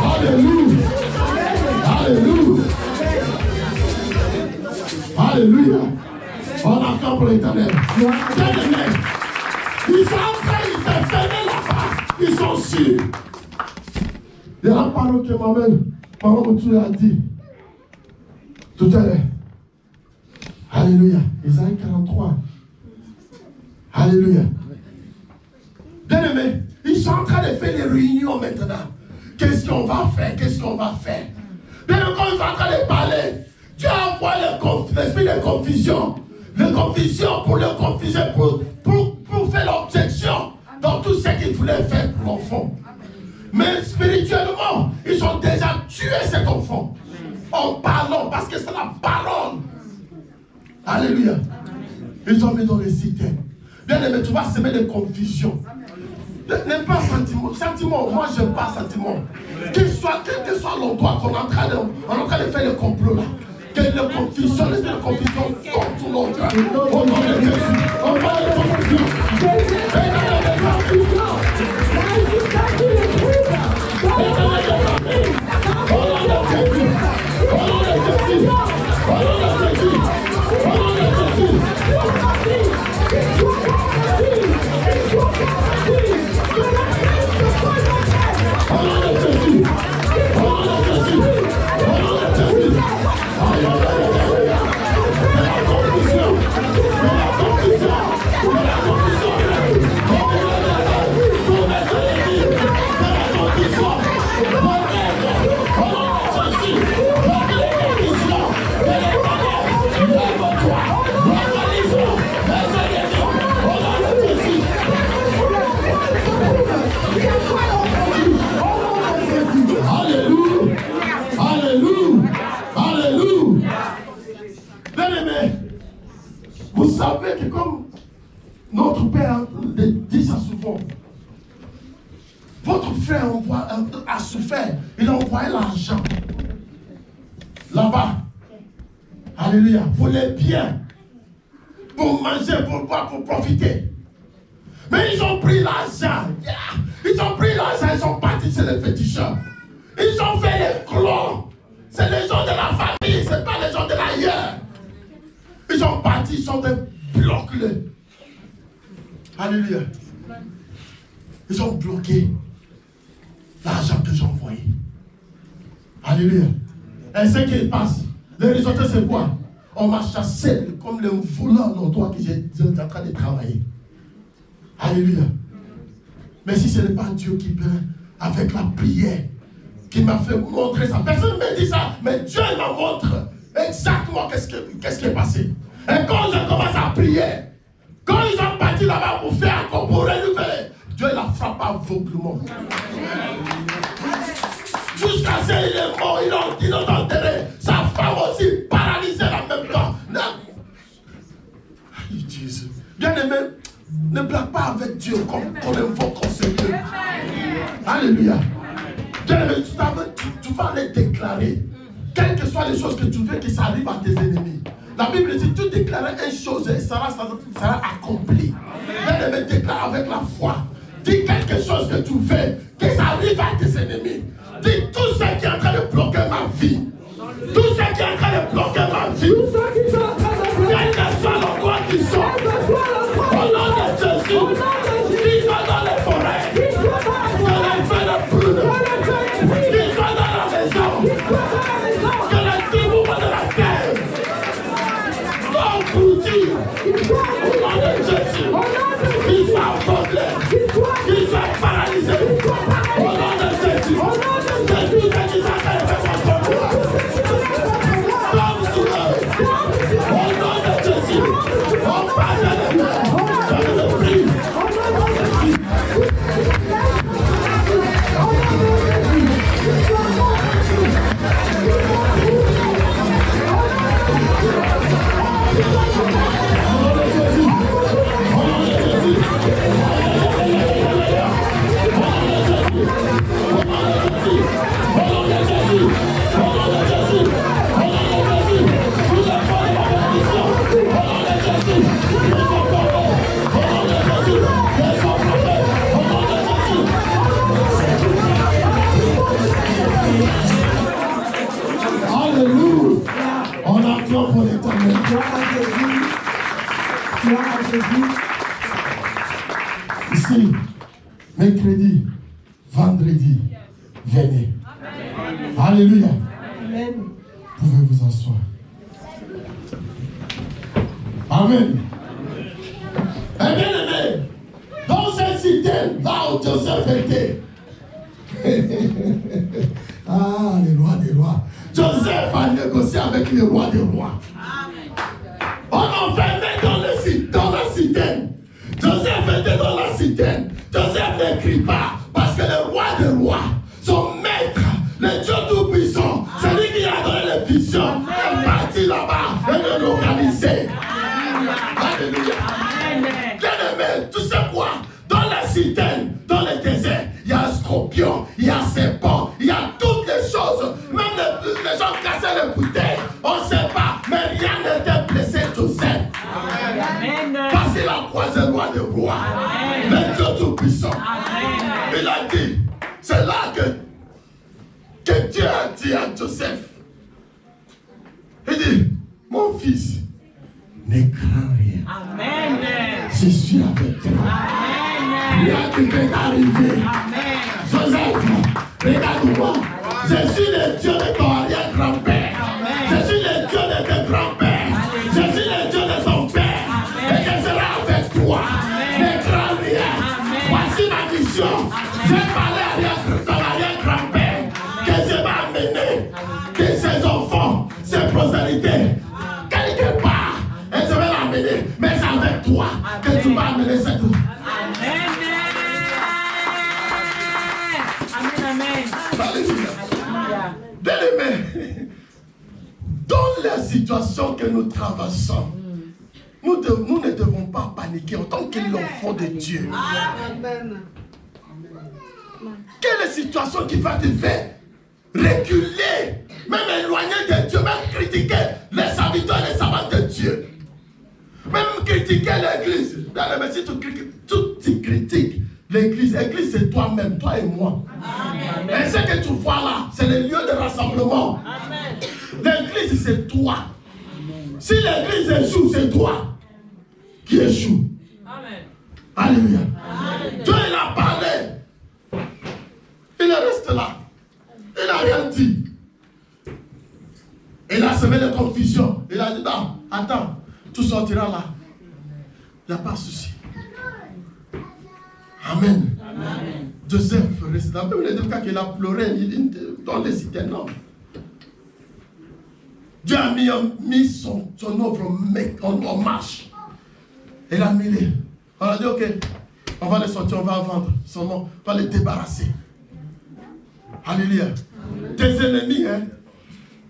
Alléluia. Alléluia. Alléluia. On attend pour l'Éternel. Bien-aimés, ils sont en train, ils se ferment là-bas. Ils sont sûrs. Il y a la parole que maman Moutou a dit tout à l'heure. Alléluia. Isaïe 43. Alléluia. Bien-aimés, ils sont en train de faire des réunions maintenant. Qu'est-ce qu'on va faire? Qu'est-ce qu'on va faire? Bien, quand ils sont en train de parler, Dieu envoie l'esprit de confusion. De confusion pour le confuser, pour faire l'objection dans tout ce qu'ils voulaient faire pour l'enfant. Mais spirituellement, ils ont déjà tué cet enfant. En parlant, parce que c'est la parole. Alléluia. Ils ont mis dans les citernes. Bien aimé, tu vas semer des confusions. N'aime pas sentiment. Sentiment, moi je n'aime pas sentiment. Quel que soit l'endroit qu'on est en train de faire le complot là. Quelle confusion, l'esprit de confusion tombe sur nos cœurs. Au nom de Jésus. On va de confusion. Vous savez que comme notre Père dit ça souvent, votre frère a souffert, il a envoyé l'argent là-bas. Alléluia. Pour les biens, pour manger, pour boire, pour profiter. Mais ils ont pris l'argent. Ils ont pris l'argent, ils sont partis chez les féticheurs. Ils ont fait les clons. C'est les gens de la famille, ce n'est pas les gens de l'ailleurs. Ils sont partis, ils sont des bloqués. Alléluia. Ils ont bloqué l'argent que j'ai envoyé. Alléluia. Et ce qui passe, le résultat c'est quoi? On m'a chassé comme le volant l'endroit que j'étais en train de travailler. Alléluia. Mais si ce n'est pas Dieu qui peut avec la prière qui m'a fait montrer ça. Personne ne me dit ça, mais Dieu me montre exactement qu'est-ce qui est passé. Et quand je commence à prier, quand ils sont partis là-bas pour faire encore, pour renouveler, Dieu l'a frappé aveuglement. Jusqu'à ce qu'il est mort, ils l'ont enterré. Sa femme aussi paralysée en même temps. Jésus. Bien-aimé, ne blague pas avec Dieu comme on invoque en Seigneur. Alléluia. Bien-aimé, tu vas les déclarer. Quelles que soient les choses que tu veux que ça arrive à tes ennemis. La Bible dit, tu déclares une chose et ça sera accompli. Bien-aimé, déclare avec la foi. Dis quelque chose que tu fais, que ça arrive à tes ennemis. Dis tout ce qui est en train de bloquer ma vie. Tout ce qui est en train de bloquer ma vie. Quel que soit l'endroit qui sont. Au nom de Jésus. Qu'ils soient dans les forêts. Que les feux ne brûlent. Qu'ils soient dans la maison. Que les tribunaux de la terre. Au nom de Jésus. Qu'ils soient aveuglés. Qu'ils soient paralysés. Au nom de Jésus. Que tout ce qui s'appelle contre moi. Comme sur eux. Au nom de Jésus. On passe à la main. Je le prie. Alléluia. On applaudit pour l'Éternel. Ici, mercredi, vendredi, venez. Alléluia. Amen. Vous pouvez vous asseoir. Amen. Eh bien aimé, dans cette cité, là où Joseph était. Ah, les rois des rois. Joseph a négocié avec les rois des rois. On enfermait dans la citerne. Joseph était dans la citerne. Joseph n'écrit pas parce que le roi des rois, son maître, le Dieu tout-puissant, c'est lui qui a donné les visions, est parti là-bas et le localiser. Alléluia. Bien-aimé, tu sais quoi? Dans la citerne, dans le désert, il y a un scorpion, il y a un serpent, il y a toutes les choses. Même les gens cassaient les bouteilles. On ne sait pas, mais rien n'était blessé Joseph. Parce qu'il a croisé le roi des rois, le Dieu tout-puissant. Il a dit, c'est là que Dieu a dit à Joseph. Il dit, mon fils, ne crains rien. Amen. Je suis avec toi. Rien ne peut t'arriver. Joseph, regarde-moi. Je suis le Dieu de ton arrière-grand-père. Je suis le Dieu de tes grands-pères. Je suis le Dieu de ton père. Et je serai avec toi. Ne crains rien. Voici ma mission. J'ai parlé à ton arrière-grand-père que je vais amener de ses enfants, ses prospérités, quelque part. Et je vais l'amener. Mais c'est avec toi que tu vas amener cette. Bien-aimés, dans la situation que nous traversons, nous ne devons pas paniquer en tant qu'enfants de Dieu. Amen. Quelle situation qui va te faire reculer, même éloigner de Dieu, même critiquer les serviteurs et les servantes de Dieu, même critiquer l'église. Bien-aimé, si tu critiques l'église, l'église c'est toi-même, toi et moi. Amen. Et ce que tu vois là, c'est le lieu de rassemblement. Amen. L'église c'est toi. Amen. Si l'église échoue, c'est toi qui échoue. Amen. Alléluia. Amen. Dieu il a parlé. Il reste là. Il n'a rien dit. Il a semé de confusion. Il a dit non, attends, tu sortiras là. Il n'y a pas de souci. Amen. Amen. Joseph, la Bible dit quand il a pleuré, dans les cités, non. Dieu a mis son œuvre en marche. Il a mis les. On a dit, ok, on va les sortir, on va vendre son nom, on va les débarrasser. Alléluia. Tes ennemis, hein.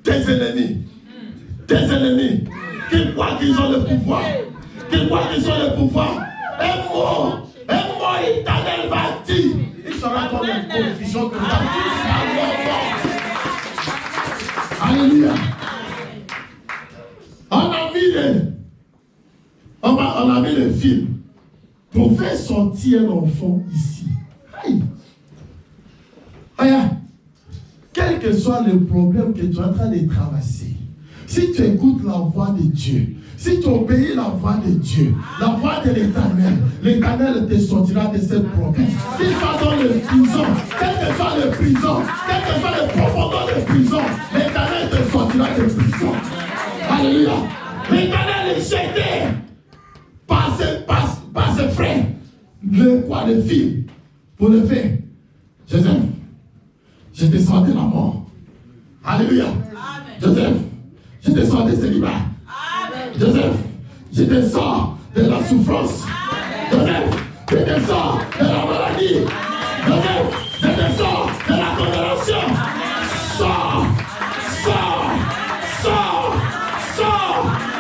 Tes ennemis qui croient qu'ils ont le pouvoir, un mot éternel va dire, il sera comme une confusion que nous avons tous à Alléluia. On a mis le film pour faire sortir un enfant ici. Aïe. Aïe. Quel que soit le problème que tu es en train de traverser, si tu écoutes la voix de Dieu, si tu obéis la voix de Dieu, la voix de l'Éternel te sortira de ce problème. Si tu vas dans les prisons, quelle que soit les prisons, quelle que soit les profondeurs de prison, l'Éternel te sortira de prison. Alléluia. L'Éternel est jeté par ses frères, le fil, pour le faire. Joseph, je te sors de la mort. Alléluia. Joseph, je te sors de célibat. Joseph, je te sors de la souffrance. Joseph, je te sors de la maladie. Joseph, je te sors de la condamnation. Sors.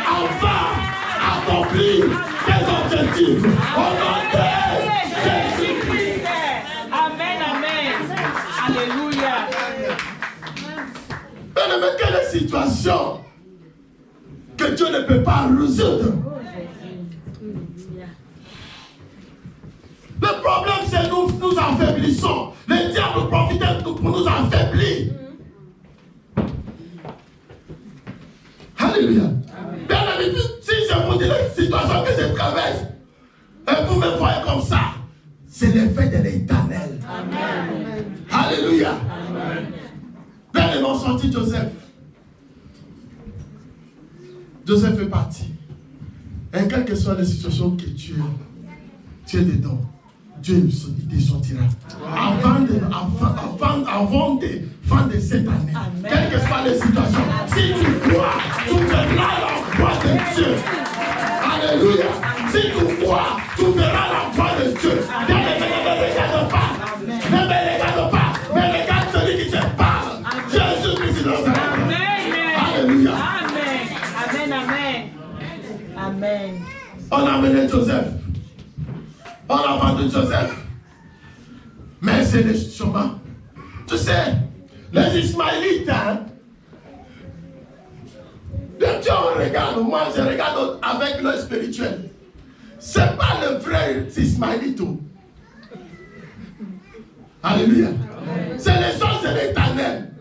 Enfin, accomplir tes objectifs. Au nom de Jésus-Christ. Amen. Alléluia. Mais quelle situation que Dieu ne peut pas résoudre? Le problème, c'est nous affaiblissons. Les diables profitent pour nous affaiblir. Alléluia. Bien aimé, si je vous dis les situations que je traverse, et vous me voyez comme ça, c'est l'effet de l'Éternel. Amen. Alléluia. Amen. Bien aimé, on sortit Joseph. Joseph est parti. Et quelles que soient les situations que tu es dedans, Dieu il te sortira. Avant de fin de cette année, quelles que soient les situations, si tu crois, tu verras la voix de Dieu. Alléluia. Si tu crois, tu verras la voix de Dieu. Ne me regarde pas, mais regarde celui qui te parle. Jésus-Christ de Nazareth. Alléluia. Amen. On a amené Joseph. On a vendu Joseph. Mais c'est le chemin. Tu sais, les Ismaélites, hein, Dieu regarde, moi je regarde avec l'œil spirituel. C'est pas le vrai Ismaélite. Alléluia. C'est les anges de l'Éternel.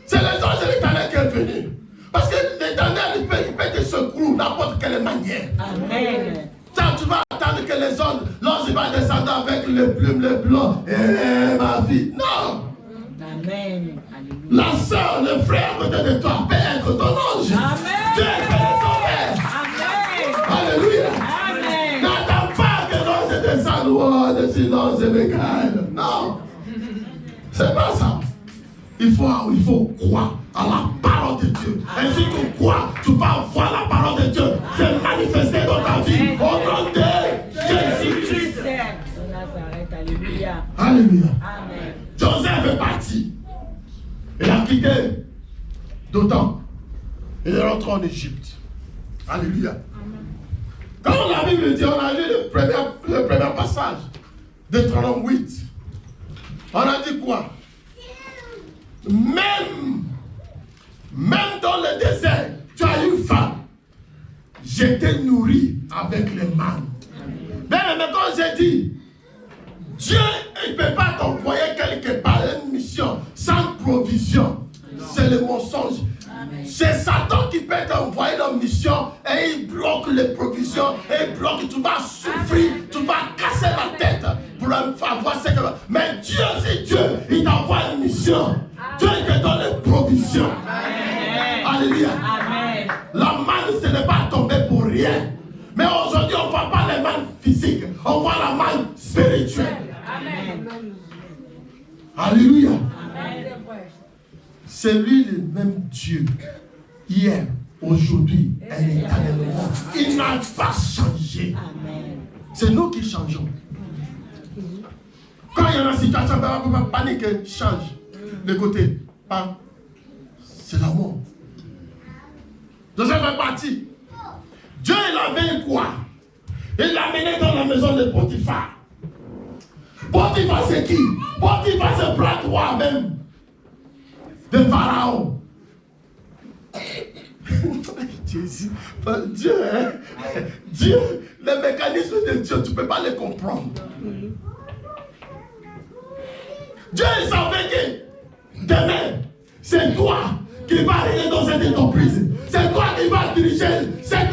C'est les anges de l'Éternel qui est venu. Parce que l'Éternel, il peut te secourir n'importe quelle manière. Amen. Tu vas attendre que les anges, l'ange va descendre avec les plumes, les blancs. Ma vie. Non. Amen. La soeur, le frère à côté de toi peut être ton ange. Amen. Dieu peut le sauver. Amen. Alléluia. Amen. N'attends pas que l'ange descende. Oh, de silence et Michael. Non. C'est pas ça. Il faut croire à la parole de Dieu. Et si tu crois, tu vas voir la parole de Dieu se manifester dans ta vie. Au nom de Jésus-Christ. Alléluia. Alléluia. Amen. Joseph est parti. Il a quitté Dothan. Il est rentré en Égypte. Alléluia. Quand la Bible dit, on a lu le premier passage de Deutéronome 8. On a dit quoi? Même dans le désert, tu as eu faim. J'étais nourri avec les mannes. Mais quand j'ai dit, Dieu ne peut pas t'envoyer quelque part une mission sans provision. C'est le mensonge. C'est Satan qui peut t'envoyer une mission et il bloque les provisions et il bloque, tu vas souffrir, tu vas casser la tête pour avoir ce que... Mais Dieu, c'est Dieu, il t'envoie une mission. Dieu te donne les provisions. Amen. Alléluia. Amen. La manne, ce n'est pas tombé pour rien. Mais aujourd'hui, on ne voit pas les mannes physiques, on voit la manne spirituelle. Alléluia. C'est lui le même Dieu. Hier, aujourd'hui, et éternellement. Il n'a pas changé. C'est nous qui changeons. Quand il y a une situation, panique, change de côté. C'est l'amour. Joseph est parti. Dieu, il avait quoi? Il l'a mené dans la maison de Potiphar. Potiphar, c'est qui? Potiphar, c'est le bras droit même de Pharaon. Dieu, hein? Dieu, les mécanismes de Dieu, tu ne peux pas les comprendre. Dieu, il savait que demain, c'est toi qui vas régner dans cette entreprise. C'est toi qui vas diriger cette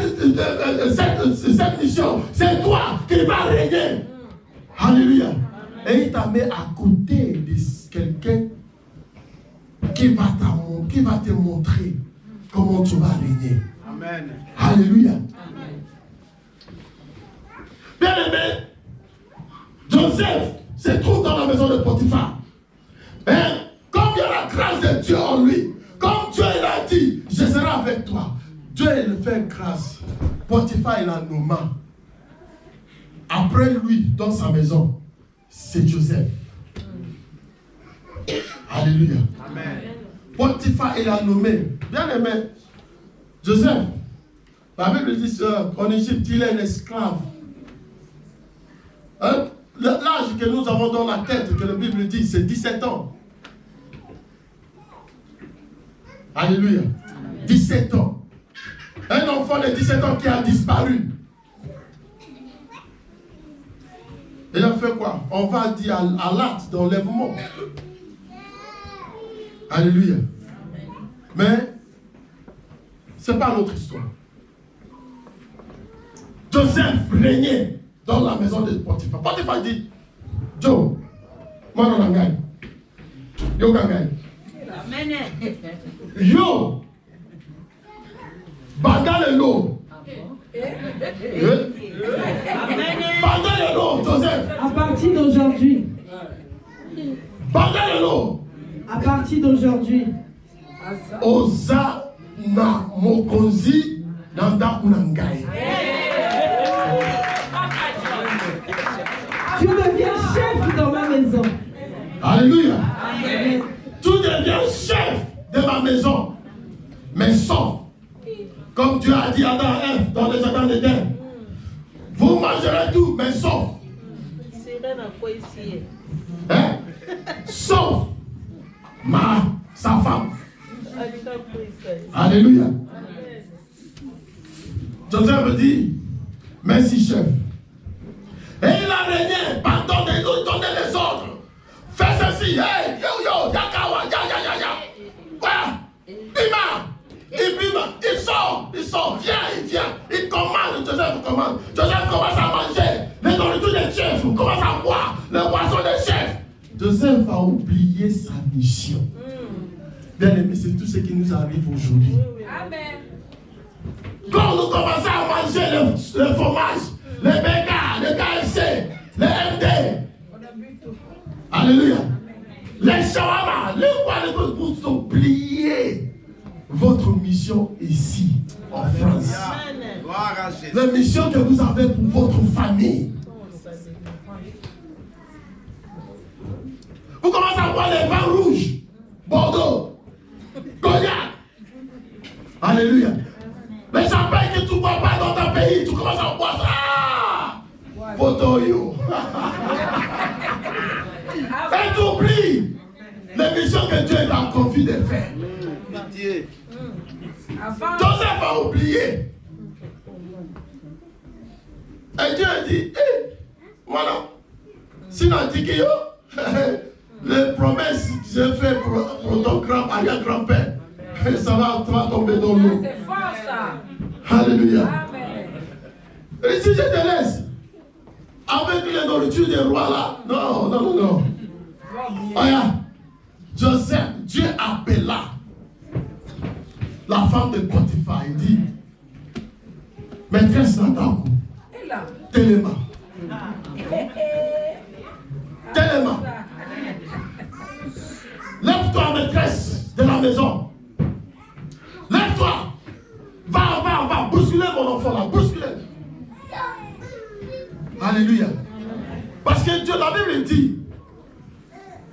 mission. C'est toi qui vas régner. Alléluia. Et il t'a mis à côté de quelqu'un qui va te montrer comment tu vas régner. Amen. Alléluia. Amen. Bien aimé, Joseph se trouve dans la maison de Potiphar. Et comme il y a la grâce de Dieu en lui, comme Dieu l'a dit, je serai avec toi. Dieu il fait grâce. Potiphar il a nommé. Après lui, dans sa maison, c'est Joseph. Alléluia. Amen. Potiphar il a nommé. Bien aimé, Joseph, la Bible dit qu'en Égypte, il est l'esclave. Hein? L'âge que nous avons dans la tête, que la Bible dit, c'est 17 ans. Alléluia. 17 ans. Un enfant de 17 ans qui a disparu. Il a fait quoi? On va dire à l'acte d'enlèvement. Alléluia. Mais, ce n'est pas notre histoire. Joseph régnait dans la maison de Potiphar. Potiphar dit, Joe, moi non gagne. Yo gagne. Yo, Bandalelo. Bandalelo, Joseph. À partir d'aujourd'hui. Bandalelo. À partir d'aujourd'hui. Oza na mokonzi nanda kunangai. Tu deviens chef dans ma maison. Alléluia. Amen. Tu deviens chef de ma maison. Mais sauf, comme Dieu a dit à Adam et Ève dans les jardins d'Éden, vous mangerez tout, mais sauf. Hein? Sauf sa femme. Alléluia. Joseph dit, merci chef. Et il a régné par donner les ordres. Fais ceci, hey, yo, yakawa, ya. Voilà. Il sort, vient. Il commande, Joseph commande. Joseph commence à manger. Les nourritures des chefs, commence à boire. Le poisson des chefs. Joseph a oublié sa mission. Bien aimé, c'est tout ce qui nous arrive aujourd'hui. Amen. Quand nous commençons à manger le fromage, les bégas, les KFC, les MD. Alléluia. Les shawarma, vous oubliez votre mission ici, en France. La mission que vous avez pour votre famille. Vous commencez à boire les vins rouges, Bordeaux, Cognac. Alléluia. Les champagne que tu ne bois pas dans ton pays, tu commences à boire ça. Potoyo. Et tu oublies les missions que Dieu t'a confié de faire. Joseph a oublié. Et Dieu a dit, voilà, si on dit que les promesses que j'ai faites pour ton arrière-grand-père, ça va tomber dans l'eau. C'est fort ça. Alléluia. Et si je te laisse avec les nourritures des rois là, non. Regarde, Joseph, Dieu appela la femme de Potiphar. Il dit, maîtresse Nandakou, Téléma. maison. Lève-toi. Va, bousculer mon enfant là, bousculer. Alléluia. Parce que Dieu, la Bible dit,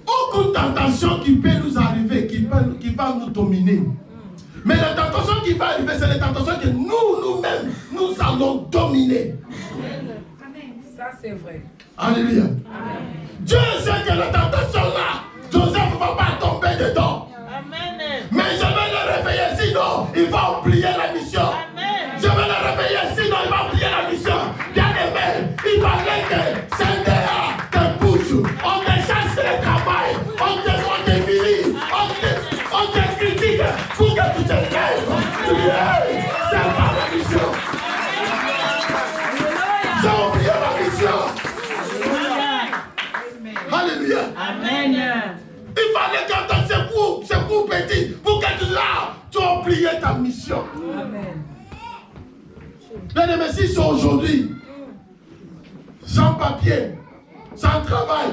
aucune tentation qui peut nous arriver, qui va nous dominer. Mais la tentation qui va arriver, c'est la tentation que nous-mêmes, nous allons dominer. Amen. Ça, c'est vrai. Alléluia. Amen. Dieu sait que la tentation là, Joseph ne va pas tomber dedans. Amen. Mais je vais le réveiller, sinon il va oublier la mission. Amen. Je vais le réveiller, sinon il va oublier la mission. Bien aimé, il fallait que Sendéa te bouge. On te chasse le travail, on te virile, on te critique pour que tu te lèves. C'est pas la mission. J'ai oublié la mission. Alléluia. Amen. Il fallait qu'entendre ce coup petit pour que tu as oublié ta mission. Amen. Bien aimé, si c'est aujourd'hui, sans papier, sans travail,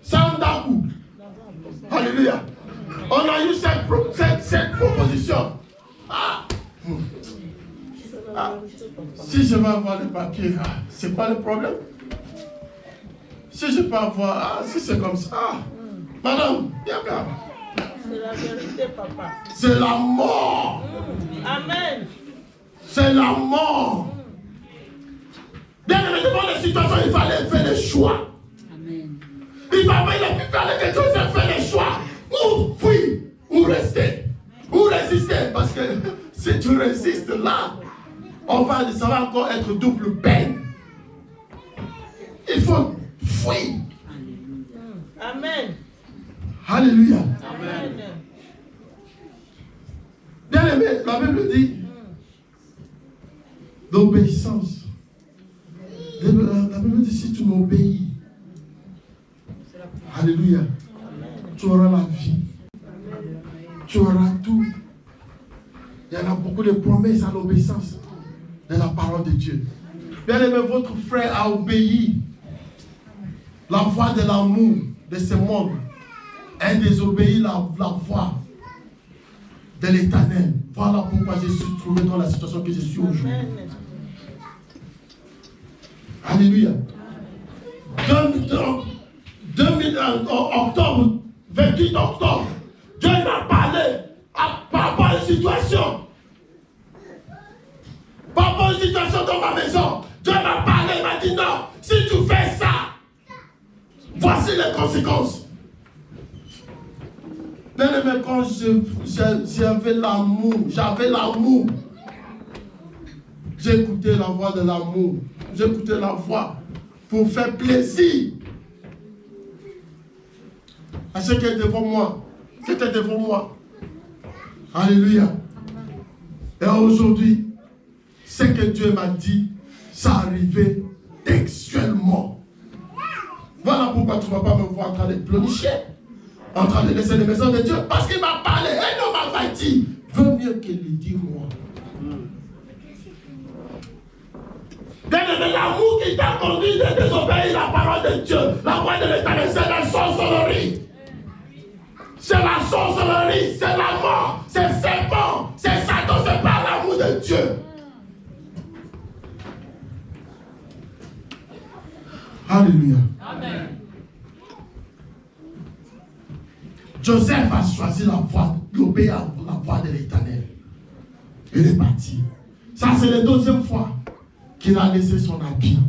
sans dakou. Alléluia. On a eu cette proposition. Si je vais avoir le papier, c'est quoi le problème? Si je peux avoir, si c'est comme ça, madame, bien. C'est la vérité, papa. C'est la mort. Amen. C'est la mort. Bien aimé, devant les situations, il fallait faire des choix. Amen. Il fallait que Joseph fasse des choix. Ou fuir, ou rester, ou résister. Parce que si tu résistes là, ça va encore être double peine. Il faut fuir. Amen. Alléluia. Amen. Bien aimé, la Bible dit l'obéissance. La Bible dit si tu m'obéis, alléluia, tu auras la vie. Tu auras tout. Il y en a beaucoup de promesses à l'obéissance de la parole de Dieu. Bien aimé, votre frère a obéi la voix de l'amour de ce monde et désobéi la voix de l'Éternel. Voilà pourquoi je suis trouvé dans la situation que je suis aujourd'hui. Alléluia. Octobre, 28 octobre, Dieu m'a parlé par rapport à une situation. Par rapport à une situation dans ma maison. Dieu m'a parlé, il m'a dit non, si tu fais ça, voici les conséquences. Bien aimé, quand j'avais l'amour, j'écoutais la voix de l'amour, j'écoutais la voix pour faire plaisir à ce qui est devant moi, qui était devant moi. Alléluia. Et aujourd'hui, ce que Dieu m'a dit, ça arrivait textuellement. Voilà pourquoi tu ne vas pas me voir en train de pleurnicher, en train de laisser les maisons de Dieu, parce qu'il m'a parlé, et non m'a dit, vaut mieux qu'il le dise moi. Bien-aimé, l'amour qui t'a conduit de désobéir la parole de Dieu, la voix de l'Éternel, c'est la sorcellerie. C'est la sorcellerie, c'est la mort, c'est le serpent, c'est Satan, c'est pas l'amour de Dieu. Alléluia. Amen. Joseph a choisi la voie, l'obéir à la voie de l'Éternel. Il est parti. Ça, c'est la deuxième fois qu'il a laissé son habit.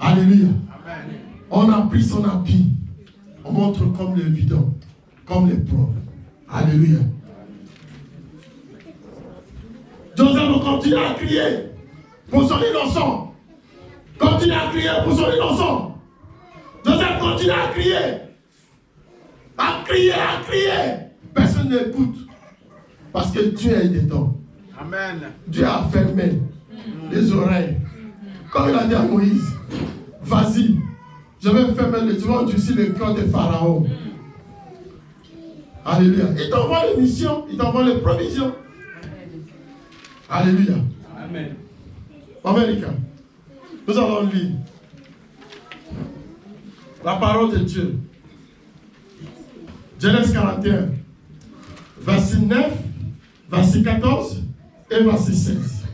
Alléluia. Amen. On a pris son habit. On montre comme le bidon, comme les preuves. Alléluia. Joseph continue à crier pour son innocent. Continue à crier pour son innocent. Joseph continue à crier. À crier. Personne n'écoute. Parce que Dieu est dedans. Amen. Dieu a fermé les oreilles. Comme il a dit à Moïse, vas-y, je vais fermer les yeux, endurcir le cœur de Pharaon. Alléluia. Il t'envoie les missions, il t'envoie les provisions. Alléluia. Amen. Américain, nous allons lire la parole de Dieu. Genèse 41. verset 9, verset 14 et verset 16.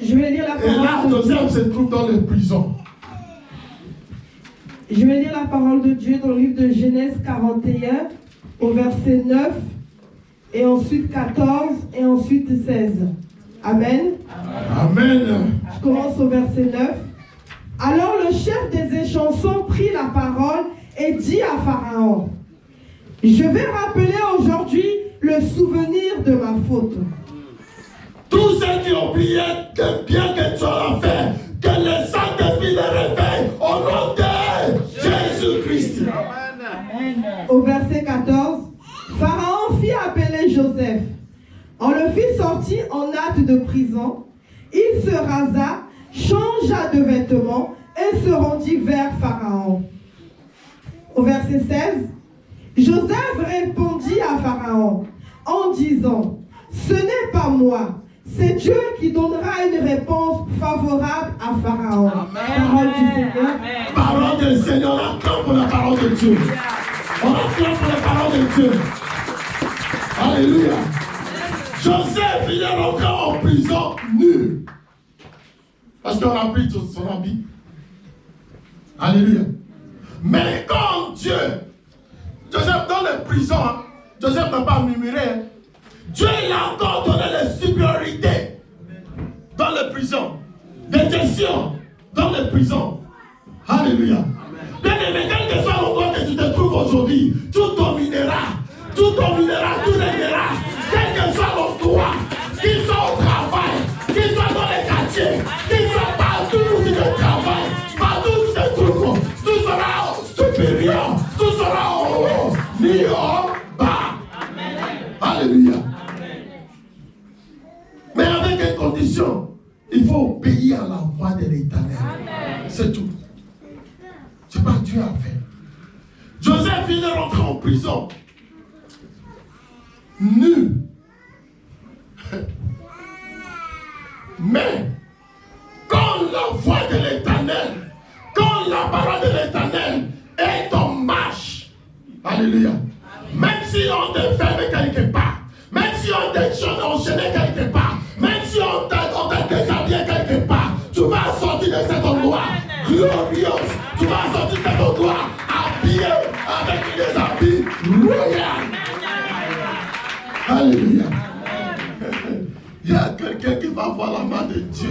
Je vais lire la Et là, parole de Dieu. Joseph se trouve dans les prisons. Je vais lire la parole de Dieu dans le livre de Genèse 41, au verset 9, et ensuite 14, et ensuite 16. Amen. Amen. Je commence au verset 9. Alors le chef des échansons prit la parole et dit à Pharaon, « Je vais rappeler aujourd'hui le souvenir de ma faute. » Tous ceux qui oubliaient que bien que tu l'as fait, que le Saint-Esprit les réveille au nom de Jésus-Christ. Au verset 14, Pharaon fit appeler Joseph. On le fit sortir en hâte de prison. Il se rasa, changea de vêtements et se rendit vers Pharaon. Au verset 16, Joseph répondit à Pharaon en disant, « Ce n'est pas moi, c'est Dieu qui donnera une réponse favorable à Pharaon. » Parole du Seigneur. Parole du Seigneur, on attend pour la parole de Dieu. On attend pour la parole de Dieu. Alléluia. Joseph, il est rentré en prison nu. Parce qu'on a pris son habit. Alléluia. Mais quand Dieu, Joseph dans les prisons, Joseph n'a pas murmuré. Dieu l'a encore donné la supériorité dans les prisons, des questions dans les prisons. Alléluia. Bien aimé, quel que soit l'endroit que tu te trouves aujourd'hui, tout dominera, tu régneras, quel que soit l'endroit, qu'il soit au travail, qu'il soit dans les quartiers, qu'il soit partout où tu te travailles, partout où tu te trouves, tout sera supérieur, tout sera en haut, ni en bas. Alléluia. Mais avec une condition, il faut obéir à la voix de l'Éternel. C'est tout. C'est pas Dieu à faire. Joseph, il est rentré en prison. Nu. Mais, quand la voix de l'Éternel, quand la parole de l'Éternel est en marche, alléluia, même si on te ferme quelque part, même si on t'a enchaîné quelque part, même si on t'a déshabillé quelque part, tu vas sortir de cet endroit glorieux, tu vas sortir de cet endroit habillé avec des habits royaux. Alléluia. Il y a quelqu'un qui va voir la main de Dieu.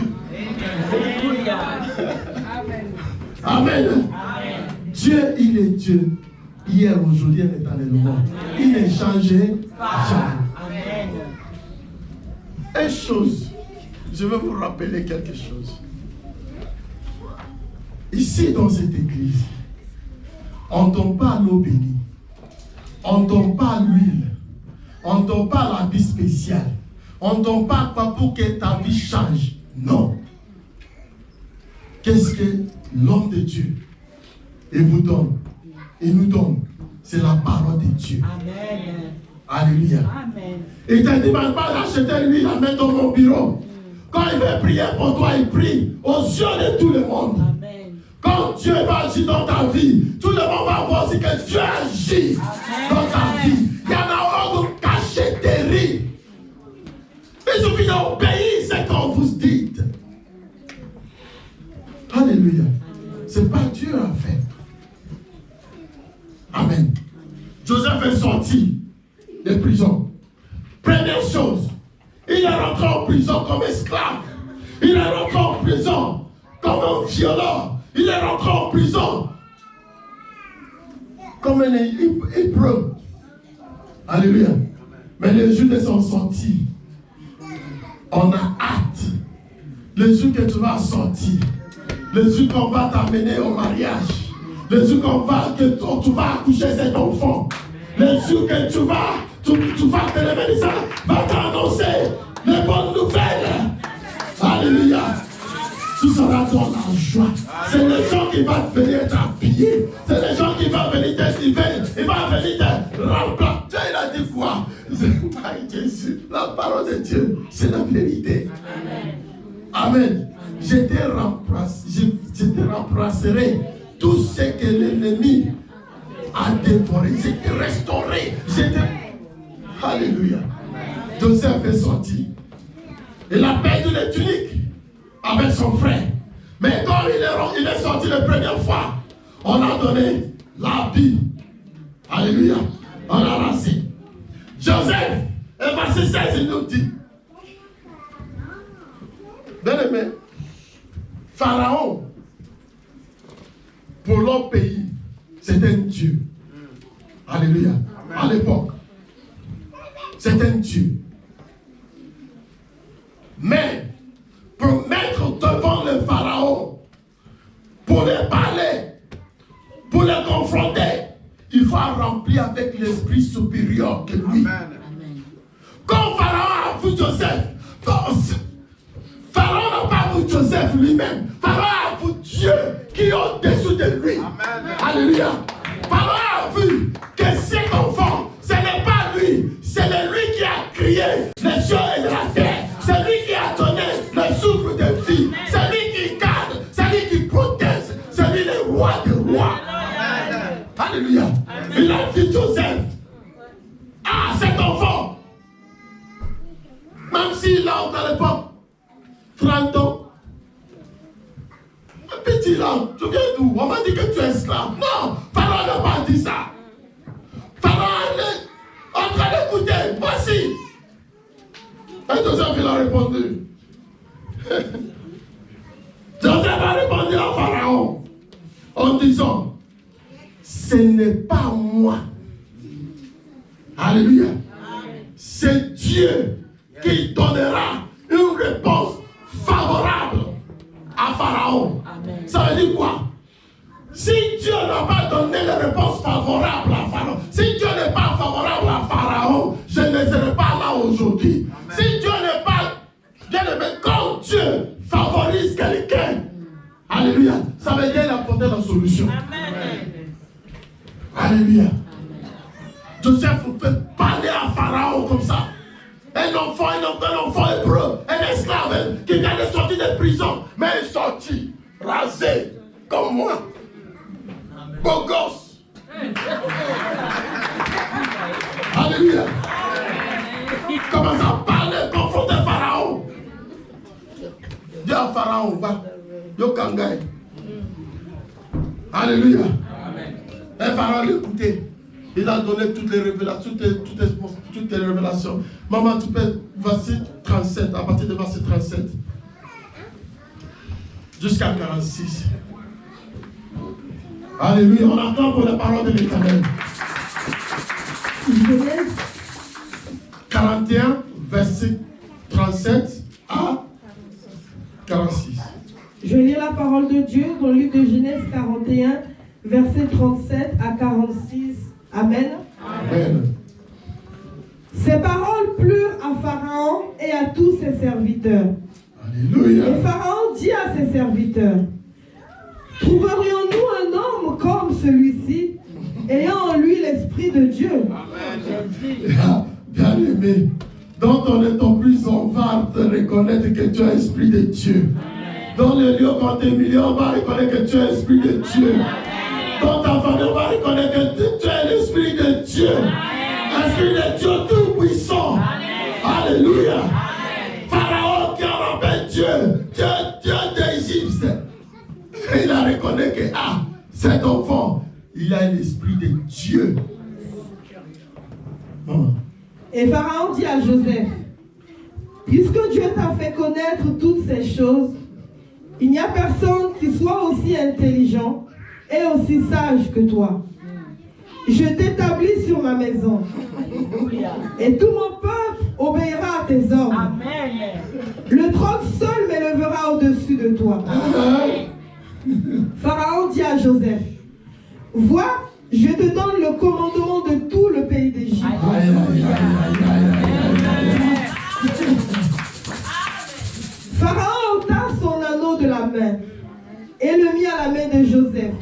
Amen. Dieu, il est Dieu. Hier, aujourd'hui, il est éternellement. Il n'est changé jamais. Une chose, je vais vous rappeler quelque chose. Ici, dans cette église, on ne tombe pas l'eau bénie. On ne tombe pas l'huile. On ne tombe pas la vie spéciale. On ne tombe pas quoi pour que ta vie change. Non. Qu'est-ce que l'homme de Dieu il vous donne? Il nous donne. C'est la parole de Dieu. Amen. Alléluia. Amen. Il ne te demande pas d'acheter lui, la mettre dans mon bureau. Quand il veut prier pour toi, il prie aux yeux de tout le monde. Amen. Quand Dieu va agir dans ta vie, tout le monde va voir aussi que Dieu agit dans ta vie. Il y en a autre cachetterie. Il suffit d'obéir ce qu'on vous dit. Alléluia. Ce n'est pas Dieu à faire. Amen. Joseph est sorti de prison. Première chose, il est rentré en prison comme esclave. Il est rentré en prison comme un violeur. Il est rentré en prison comme un hébreu. Alléluia. Mais les Juifs sont sortis. On a hâte. Les jours que tu vas sortir. Les jours qu'on va t'amener au mariage. Les jours que tu vas accoucher cet enfant. Les jours que tu vas te lever de ça, va t'annoncer les bonnes nouvelles. Alléluia. Tu seras dans la joie. C'est les gens qui vont venir t'appuyer. C'est les gens qui vont venir t'estimer. Ils vont venir te remplacer. Dieu, il a dit quoi? Jésus, la parole de Dieu, c'est la vérité. Amen. Je te remplacerai tout ce que l'ennemi à dévorer, j'étais restauré, j'étais... Alléluia. Joseph est sorti. Il a perdu les tuniques avec son frère. Mais quand il est sorti la première fois, on a donné l'habit. Alléluia. On a rassé. Joseph, et verset 16, il nous dit, bien aimé, Pharaon, pour leur pays, c'est un Dieu. Alléluia. À l'époque, c'est un Dieu. Mais, pour mettre devant le Pharaon, pour les parler, pour les confronter, il faut remplir avec l'esprit supérieur que lui. Amen. Quand Pharaon a vu Joseph, Pharaon n'a pas vu Joseph lui-même. Pharaon a vu Dieu qui est au-dessus de lui. Amen. Alléluia. Pharaon a vu que cet enfant, ce n'est pas lui, c'est lui qui a créé les cieux et la terre. C'est lui qui a donné le souffle de vie. C'est lui qui garde, c'est lui qui protège, c'est lui le roi des rois. Amen. Alléluia. Il a dit Joseph, ah, cet enfant, même s'il a à l'époque 30 ans, un petit là, tu viens d'où? On m'a dit que tu es esclave. Non, Pharaon n'a pas dit ça. Pharaon est en train d'écouter. Voici. Et Joseph, il a répondu. Joseph a répondu à Pharaon en disant, ce n'est pas moi. Alléluia. C'est Dieu qui donnera une réponse favorable à Pharaon. Amen. Ça veut dire quoi? Si Dieu n'a pas donné la réponse favorable à Pharaon, si Dieu n'est pas favorable à Pharaon, je ne serai pas là aujourd'hui. Si Dieu n'est pas, bien aimé, quand Dieu favorise quelqu'un, alléluia, ça veut dire qu'il a apporté la solution. Amen. Alléluia. Joseph peut parler à Pharaon comme ça. Un enfant hébreu, un esclave qui vient de sortir de prison, mais il est sorti, rasé, comme moi. Beau gosse. Alléluia. Commence à parler, confronter Pharaon. Dis à Pharaon, va. Yo kangai. Alléluia. Et Pharaon l'écoutait. Il a donné toutes les révélations, toutes les révélations. Maman, tu peux, verset 37, à partir de verset 37, jusqu'à 46. Alléluia, on attend pour la parole de l'Éternel. Genèse 41, verset 37 à 46. Je lis la parole de Dieu dans le livre de Genèse 41, versets 37 à 46. Amen. Amen. Ces paroles plurent à Pharaon et à tous ses serviteurs. Alléluia. Et Pharaon dit à ses serviteurs, trouverions-nous un homme comme celui-ci, ayant en lui l'Esprit de Dieu? Bien aimé, dans ton état plus, on va te reconnaître que tu es l'Esprit de Dieu. Dans le lieu quand tu es milieu, on va reconnaître que tu es l'Esprit de Dieu. Dans ta famille, on va reconnaître que tu es l'Esprit de Dieu. L'Esprit de Dieu tout-puissant. Alléluia. Pharaon qui a rappelé Dieu d'Égypte. Et il a reconnu que, cet enfant, il a l'Esprit de Dieu. Et Pharaon dit à Joseph, puisque Dieu t'a fait connaître toutes ces choses, il n'y a personne qui soit aussi intelligent et aussi sage que toi. Je t'établis sur ma maison. Et tout mon peuple obéira à tes ordres. Amen. Le trône seul m'élèvera au-dessus de toi. Pharaon dit à Joseph, vois, je te donne le commandement de tout le pays d'Égypte. Pharaon ôta son anneau de la main et le mit à la main de Joseph.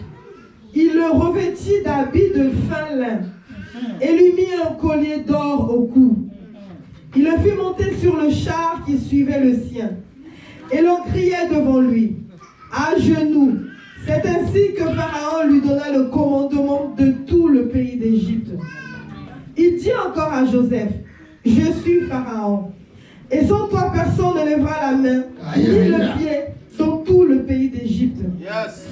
Il le revêtit d'habits de fin lin et lui mit un collier d'or au cou. Il le fit monter sur le char qui suivait le sien. Et l'on criait devant lui, à genoux. C'est ainsi que Pharaon lui donna le commandement de tout le d'Égypte. Il dit encore à Joseph, je suis Pharaon. Et sans toi, personne ne lèvera la main, ni le pied, dans tout le pays d'Égypte. Yes.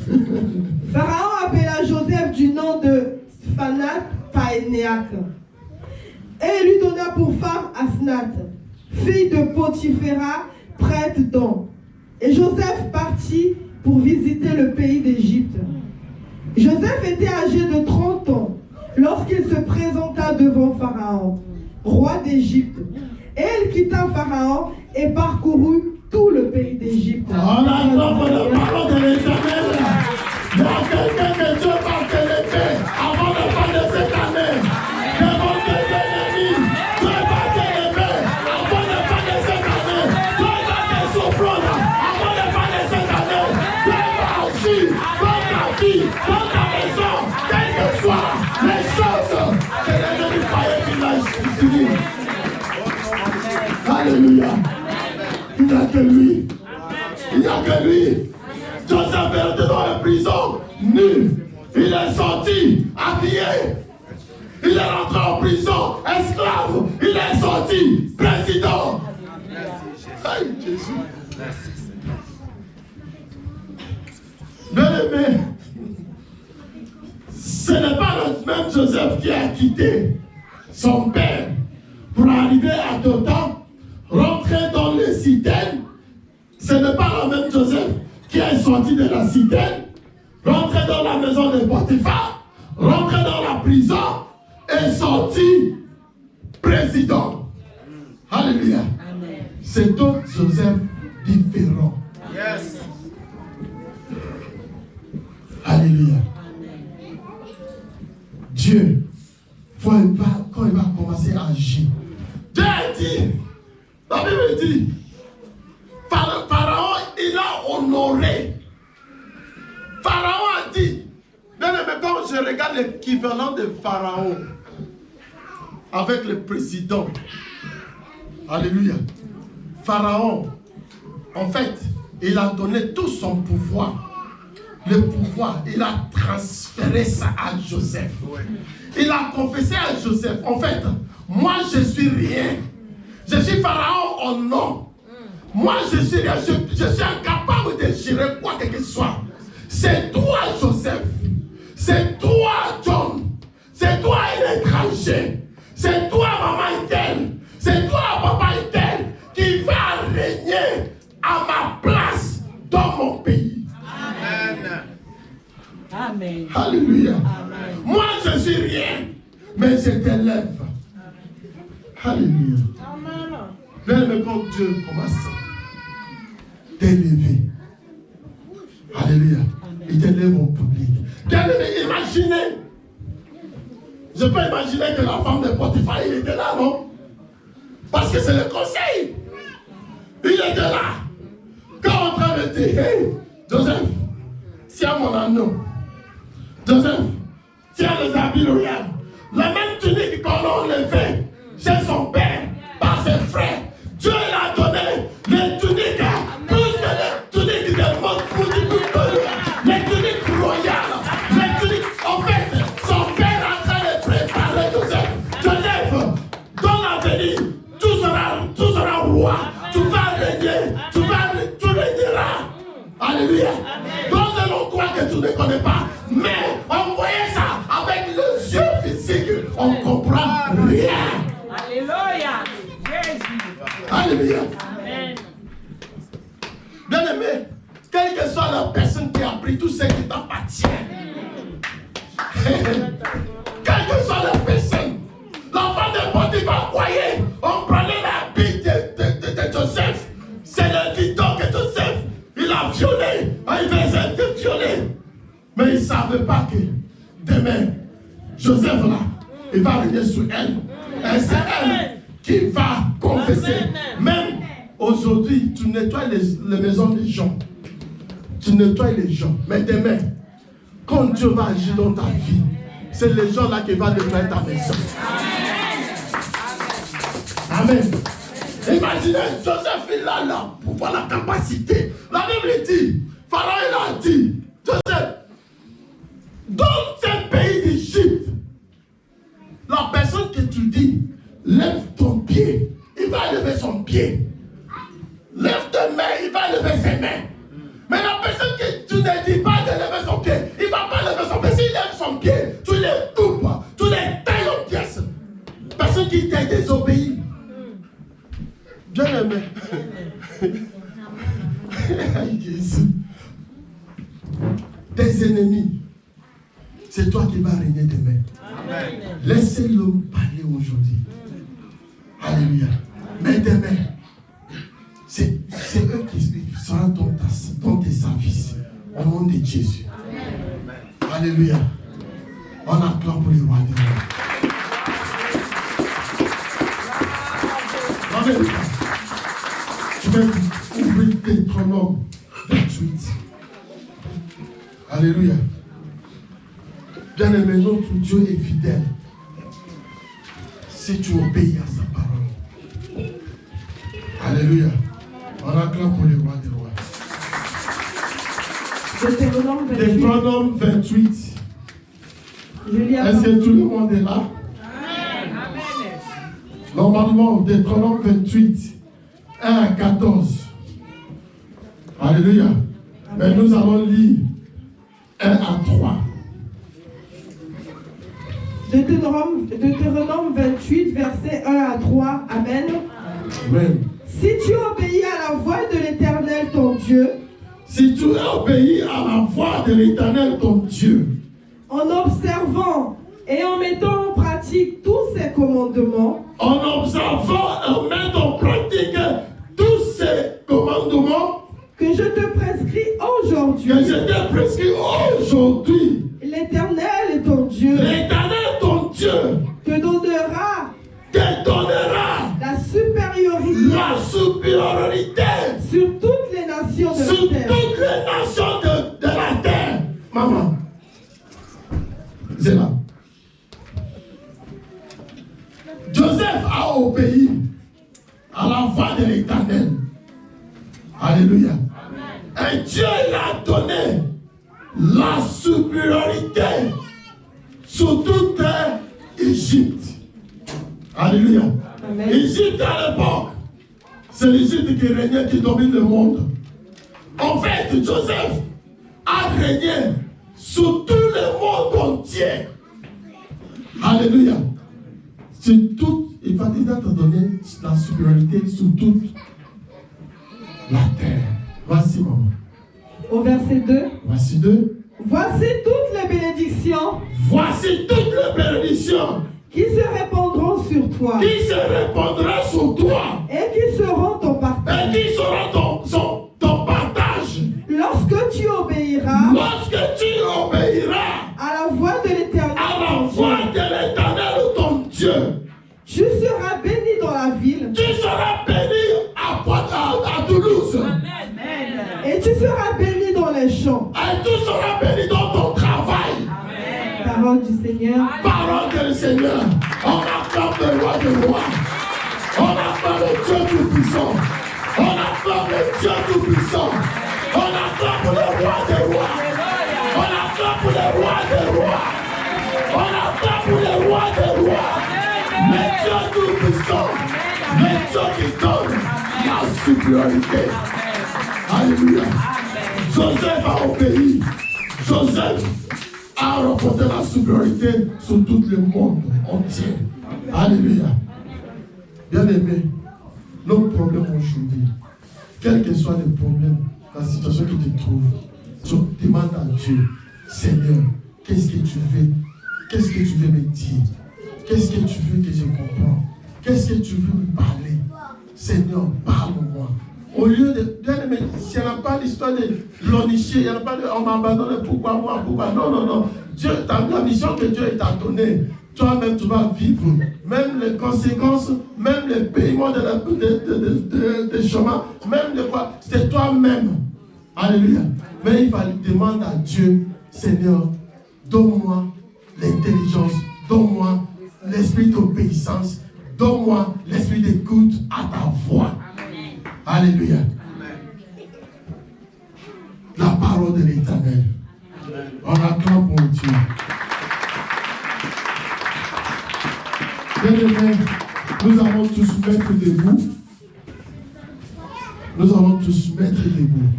Pharaon appela Joseph du nom de Sphanat Paénéac. Et lui donna pour femme Asnath, fille de Potiphéra, prêtre d'On. Et Joseph partit pour visiter le pays d'Égypte. Joseph était âgé de 30 ans lorsqu'il se présenta devant Pharaon, roi d'Égypte. Et il quitta Pharaon et parcourut tout le pays d'Égypte. On attend pour la parole de l'Éternel. Il y a quelqu'un que Dieu va te lever avant la fin de cette année. Devant tes ennemis, Dieu va te lever avant la fin de cette année. Dieu va te souffrir avant la fin de cette année. Dieu va agir dans ta vie, dans ta maison, quelles que soient les choses que l'ennemi croyait qu'il a utilisées. Alléluia. Il n'y a que lui. Il n'y a que lui. Joseph était dans la prison, nu. Il est sorti, habillé. Il est rentré en prison, esclave. Il est sorti, président. Aïe, Jésus. Bien-aimé, ce n'est pas le même Joseph qui a quitté son père pour arriver à Dothan, rentrer dans les citernes. Ce n'est pas le même Joseph qui est sorti de la citerne, rentré dans la maison de Potiphar, rentré dans la prison et sorti président. Alléluia. C'est d'autres Joseph différents. Yes. Alléluia. Dieu, quand il va commencer à agir, Dieu a dit, la Bible dit, Pharaon, il a honoré. Pharaon a dit, mais quand je regarde l'équivalent de Pharaon avec le président, alléluia, Pharaon, en fait, il a donné tout son pouvoir. Le pouvoir, il a transféré ça à Joseph. Il a confessé à Joseph, en fait, moi je suis rien. Je suis Pharaon en nom. Moi je suis rien, je suis incapable de gérer quoi que ce soit. C'est toi Joseph. C'est toi John. C'est toi un étranger. C'est toi maman Itel. C'est toi papa Itel qui va régner à ma place dans mon pays. Amen. Amen. Alléluia. Amen. Moi, je suis rien, mais je t'élève. Alléluia. Même quand Dieu commence à t'élever. Alléluia. Il t'élève en public. Imaginez. Je peux imaginer que la femme de Potiphar, il était là, non? Parce que c'est le conseil. Il était là. Quand on est en train de dire, hey, Joseph, tiens mon anneau. Joseph, tiens les habits royaux. La même tunique qu'on a enlevée chez son père, par ses frères. Dieu l'a donné les tuniques, plus que les tuniques de Montpellier, les tuniques royales, les tuniques. En fait, son père est en train de préparer Joseph. Joseph, dans l'avenir, tout sera roi. Tu vas régner, tu régneras. Alléluia. Dans un endroit que tu ne connais pas. Mais on voyait ça avec les yeux physiques. On ne comprend rien. Alléluia. Jésus. Alléluia. Amen. Bien aimé, quelle que soit la personne qui a pris tout ce qui t'appartient. Quelle que soit la personne. L'enfant de Potiphar, voyez, on prenait la bille de Joseph. C'est le dicton que Joseph, il a violé. Il faisait de violer. Mais il ne savait pas que demain, Joseph là, il va régner sur elle. Et c'est elle qui va confesser. Même aujourd'hui, tu nettoies les maisons des gens. Tu nettoies les gens. Mais demain, quand Dieu va agir dans ta vie, c'est les gens là qui vont nettoyer ta maison. Amen. Imaginez, Joseph, il a là pour voir la capacité. La Bible dit, Pharaon, il a dit, Joseph, dans ce pays d'Égypte, tes ennemis, c'est toi qui vas régner demain. Laissez-le parler aujourd'hui. Alléluia. Mais demain, c'est eux qui seront dans tes services. Au nom de Jésus. Alléluia. On acclame pour les rois des rois. Alléluia. Je vais ouvrir Deutéronome 28. Alléluia. Bien-aimé, notre Dieu est fidèle. Si tu obéis à sa parole. Alléluia. On acclame pour les rois des rois. Deutéronome 28. Est-ce que tout le monde est là? Normalement, Deutéronome 28, 1 à 14. Alléluia. Mais nous allons lire 1 à 3. Deutéronome 28, versets 1 à 3. Amen. Amen. Si tu obéis à la voix de l'Éternel ton Dieu, si tu obéis à la voix de l'Éternel ton Dieu, en observant et en mettant en pratique tous ses commandements, en observant et en mettant en pratique tous ces commandements que je te prescris aujourd'hui, l'Éternel ton Dieu, te donnera la supériorité sur toutes les nations de la terre. Maman, c'est là. Joseph a obéi à la voix de l'Éternel. Alléluia. Et Dieu lui a donné la supériorité sur toute Égypte. Alléluia. Égypte à l'époque, c'est l'Égypte qui régnait, qui domine le monde. En fait, Joseph a régné sur tout le monde entier. Alléluia. C'est tout, il va te donner la supériorité sur toute la terre. Voici, maman. Au verset 2. Voici 2. Voici toutes les bénédictions. Voici toutes les bénédictions qui se répandront sur toi. Qui se répandront sur toi. Et qui seront ton partage. Et qui seront ton partage. Lorsque tu obéiras. Lorsque tu obéiras. À la voix de l'Éternel. À la voix de l'Éternel ton Dieu. Tu seras béni dans la ville. Tu seras béni à Toulouse. Amen. Et tu seras béni dans les champs. Et tu seras béni dans ton travail. Amen. Parole du Seigneur. Parole du Seigneur. On acclame le roi des rois. On acclame le Dieu tout-puissant. On acclame le Dieu tout-puissant. On acclame le roi des rois. On acclame le roi des rois. On acclame le roi des rois. Le Dieu tout-puissant. Le Dieu qui donne la supériorité. Alléluia. Joseph a obéi. Joseph a remporté la supériorité sur tout le monde entier. Alléluia. Bien-aimés, nos problèmes aujourd'hui, quels que soient les problèmes, la situation que tu trouves, tu demandes à Dieu, Seigneur, qu'est-ce que tu veux? Qu'est-ce que tu veux me dire? Qu'est-ce que tu veux que je comprenne? Qu'est-ce que tu veux me parler? Seigneur, parle-moi. Au lieu de, bien-aimé, s'il n'y a pas l'histoire de l'onichier, il n'y a pas de on m'a abandonné, pourquoi moi, pourquoi? Non, non, non. Dieu, la mission que Dieu t'a donnée, toi-même tu vas vivre, même les conséquences, même les paiements de chemin, même de quoi, c'est toi-même. Alléluia. Mais il fallait demander à Dieu, Seigneur, donne-moi l'intelligence, donne-moi l'esprit d'obéissance, donne-moi l'esprit d'écoute à ta voix. Alléluia. La parole de l'Éternel. On acclame pour Dieu. Bien-aimés, nous allons tous mettre debout. Nous allons tous mettre debout.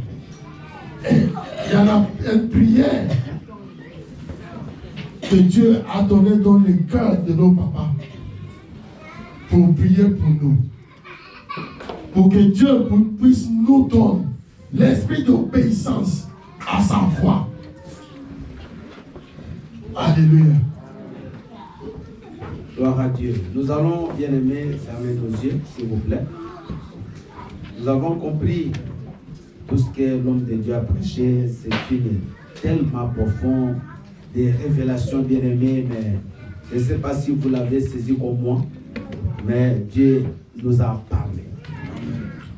Et il y a une prière que Dieu a donnée dans le cœur de nos papas pour prier pour nous. Pour que Dieu puisse nous donner l'esprit d'obéissance à sa voix. Alléluia. Gloire à Dieu. Nous allons, bien aimés, fermer nos yeux, s'il vous plaît. Nous avons compris tout ce que l'homme de Dieu a prêché. C'est une tellement profonde, des révélations, bien aimées, mais je ne sais pas si vous l'avez saisi comme moi, mais Dieu nous a parlé.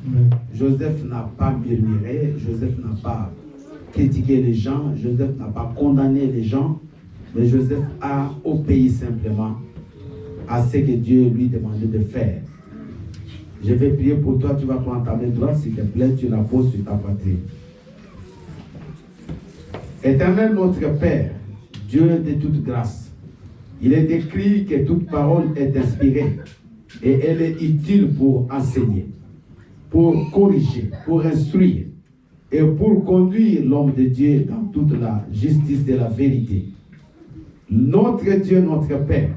Amen. Joseph n'a pas murmuré, Joseph n'a pas critiqué les gens, Joseph n'a pas condamné les gens, mais Joseph a obéi simplement à ce que Dieu lui demandait de faire. Je vais prier pour toi, tu vas prendre ta main droite, s'il te plaît, tu la poses sur ta poitrine. Éternel notre Père, Dieu de toute grâce, il est écrit que toute parole est inspirée et elle est utile pour enseigner, pour corriger, pour instruire et pour conduire l'homme de Dieu dans toute la justice et la vérité. Notre Dieu, notre Père,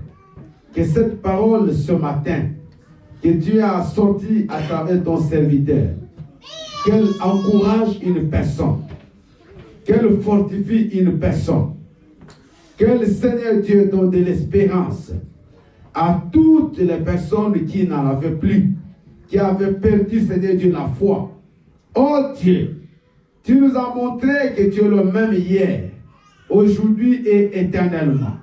que cette parole ce matin, que Dieu a sortie à travers ton serviteur, qu'elle encourage une personne, qu'elle fortifie une personne, qu'elle, Seigneur Dieu, donne de l'espérance à toutes les personnes qui n'en avaient plus, qui avaient perdu, Seigneur Dieu, la foi. Oh Dieu, tu nous as montré que tu es le même hier, aujourd'hui et éternellement.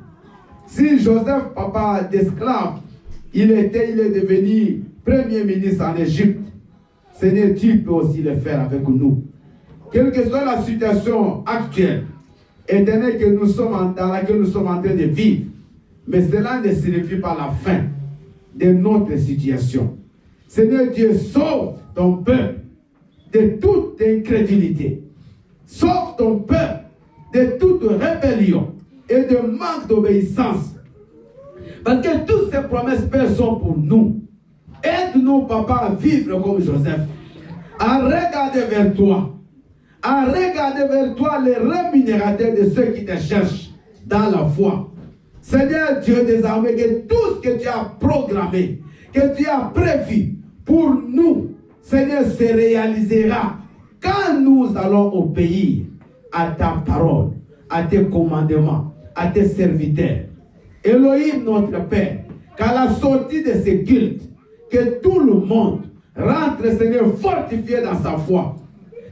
Si Joseph, papa d'esclave, il est devenu premier ministre en Égypte, Seigneur, tu peux aussi le faire avec nous. Quelle que soit la situation actuelle, éternelle dans laquelle nous sommes en train de vivre, mais cela ne signifie pas la fin de notre situation. Seigneur Dieu, sauve ton peuple de toute incrédulité. Sauve ton peuple de toute rébellion et de manque d'obéissance. Parce que toutes ces promesses, Père, sont pour nous. Aide-nous, papa, à vivre comme Joseph, à regarder vers toi, les rémunérateurs de ceux qui te cherchent dans la foi. Seigneur Dieu, désormais, que tout ce que tu as programmé, que tu as prévu pour nous, Seigneur, se réalisera quand nous allons obéir à ta parole, à tes commandements, à tes serviteurs. Elohim, notre Père, qu'à la sortie de ce culte, que tout le monde rentre, Seigneur, fortifié dans sa foi.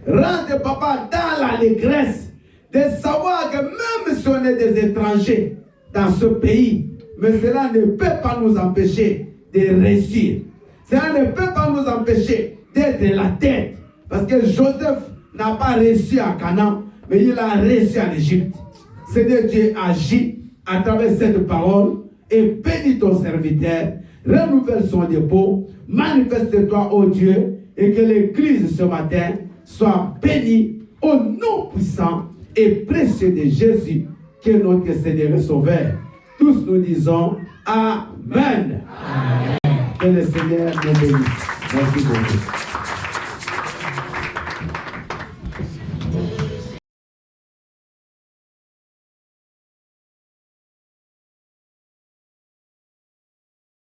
Rentre, papa, dans l'allégresse de savoir que même si on est des étrangers dans ce pays, mais cela ne peut pas nous empêcher de réussir. Cela ne peut pas nous empêcher d'être la tête. Parce que Joseph n'a pas réussi à Canaan, mais il a réussi en Égypte. Seigneur Dieu agit à travers cette parole et bénis ton serviteur, renouvelle son dépôt, manifeste-toi, ô Dieu, et que l'Église ce matin soit bénie au nom puissant et précieux de Jésus, qui est notre Seigneur et Sauveur. Tous nous disons Amen. Amen. Que le Seigneur nous bénisse. Merci beaucoup.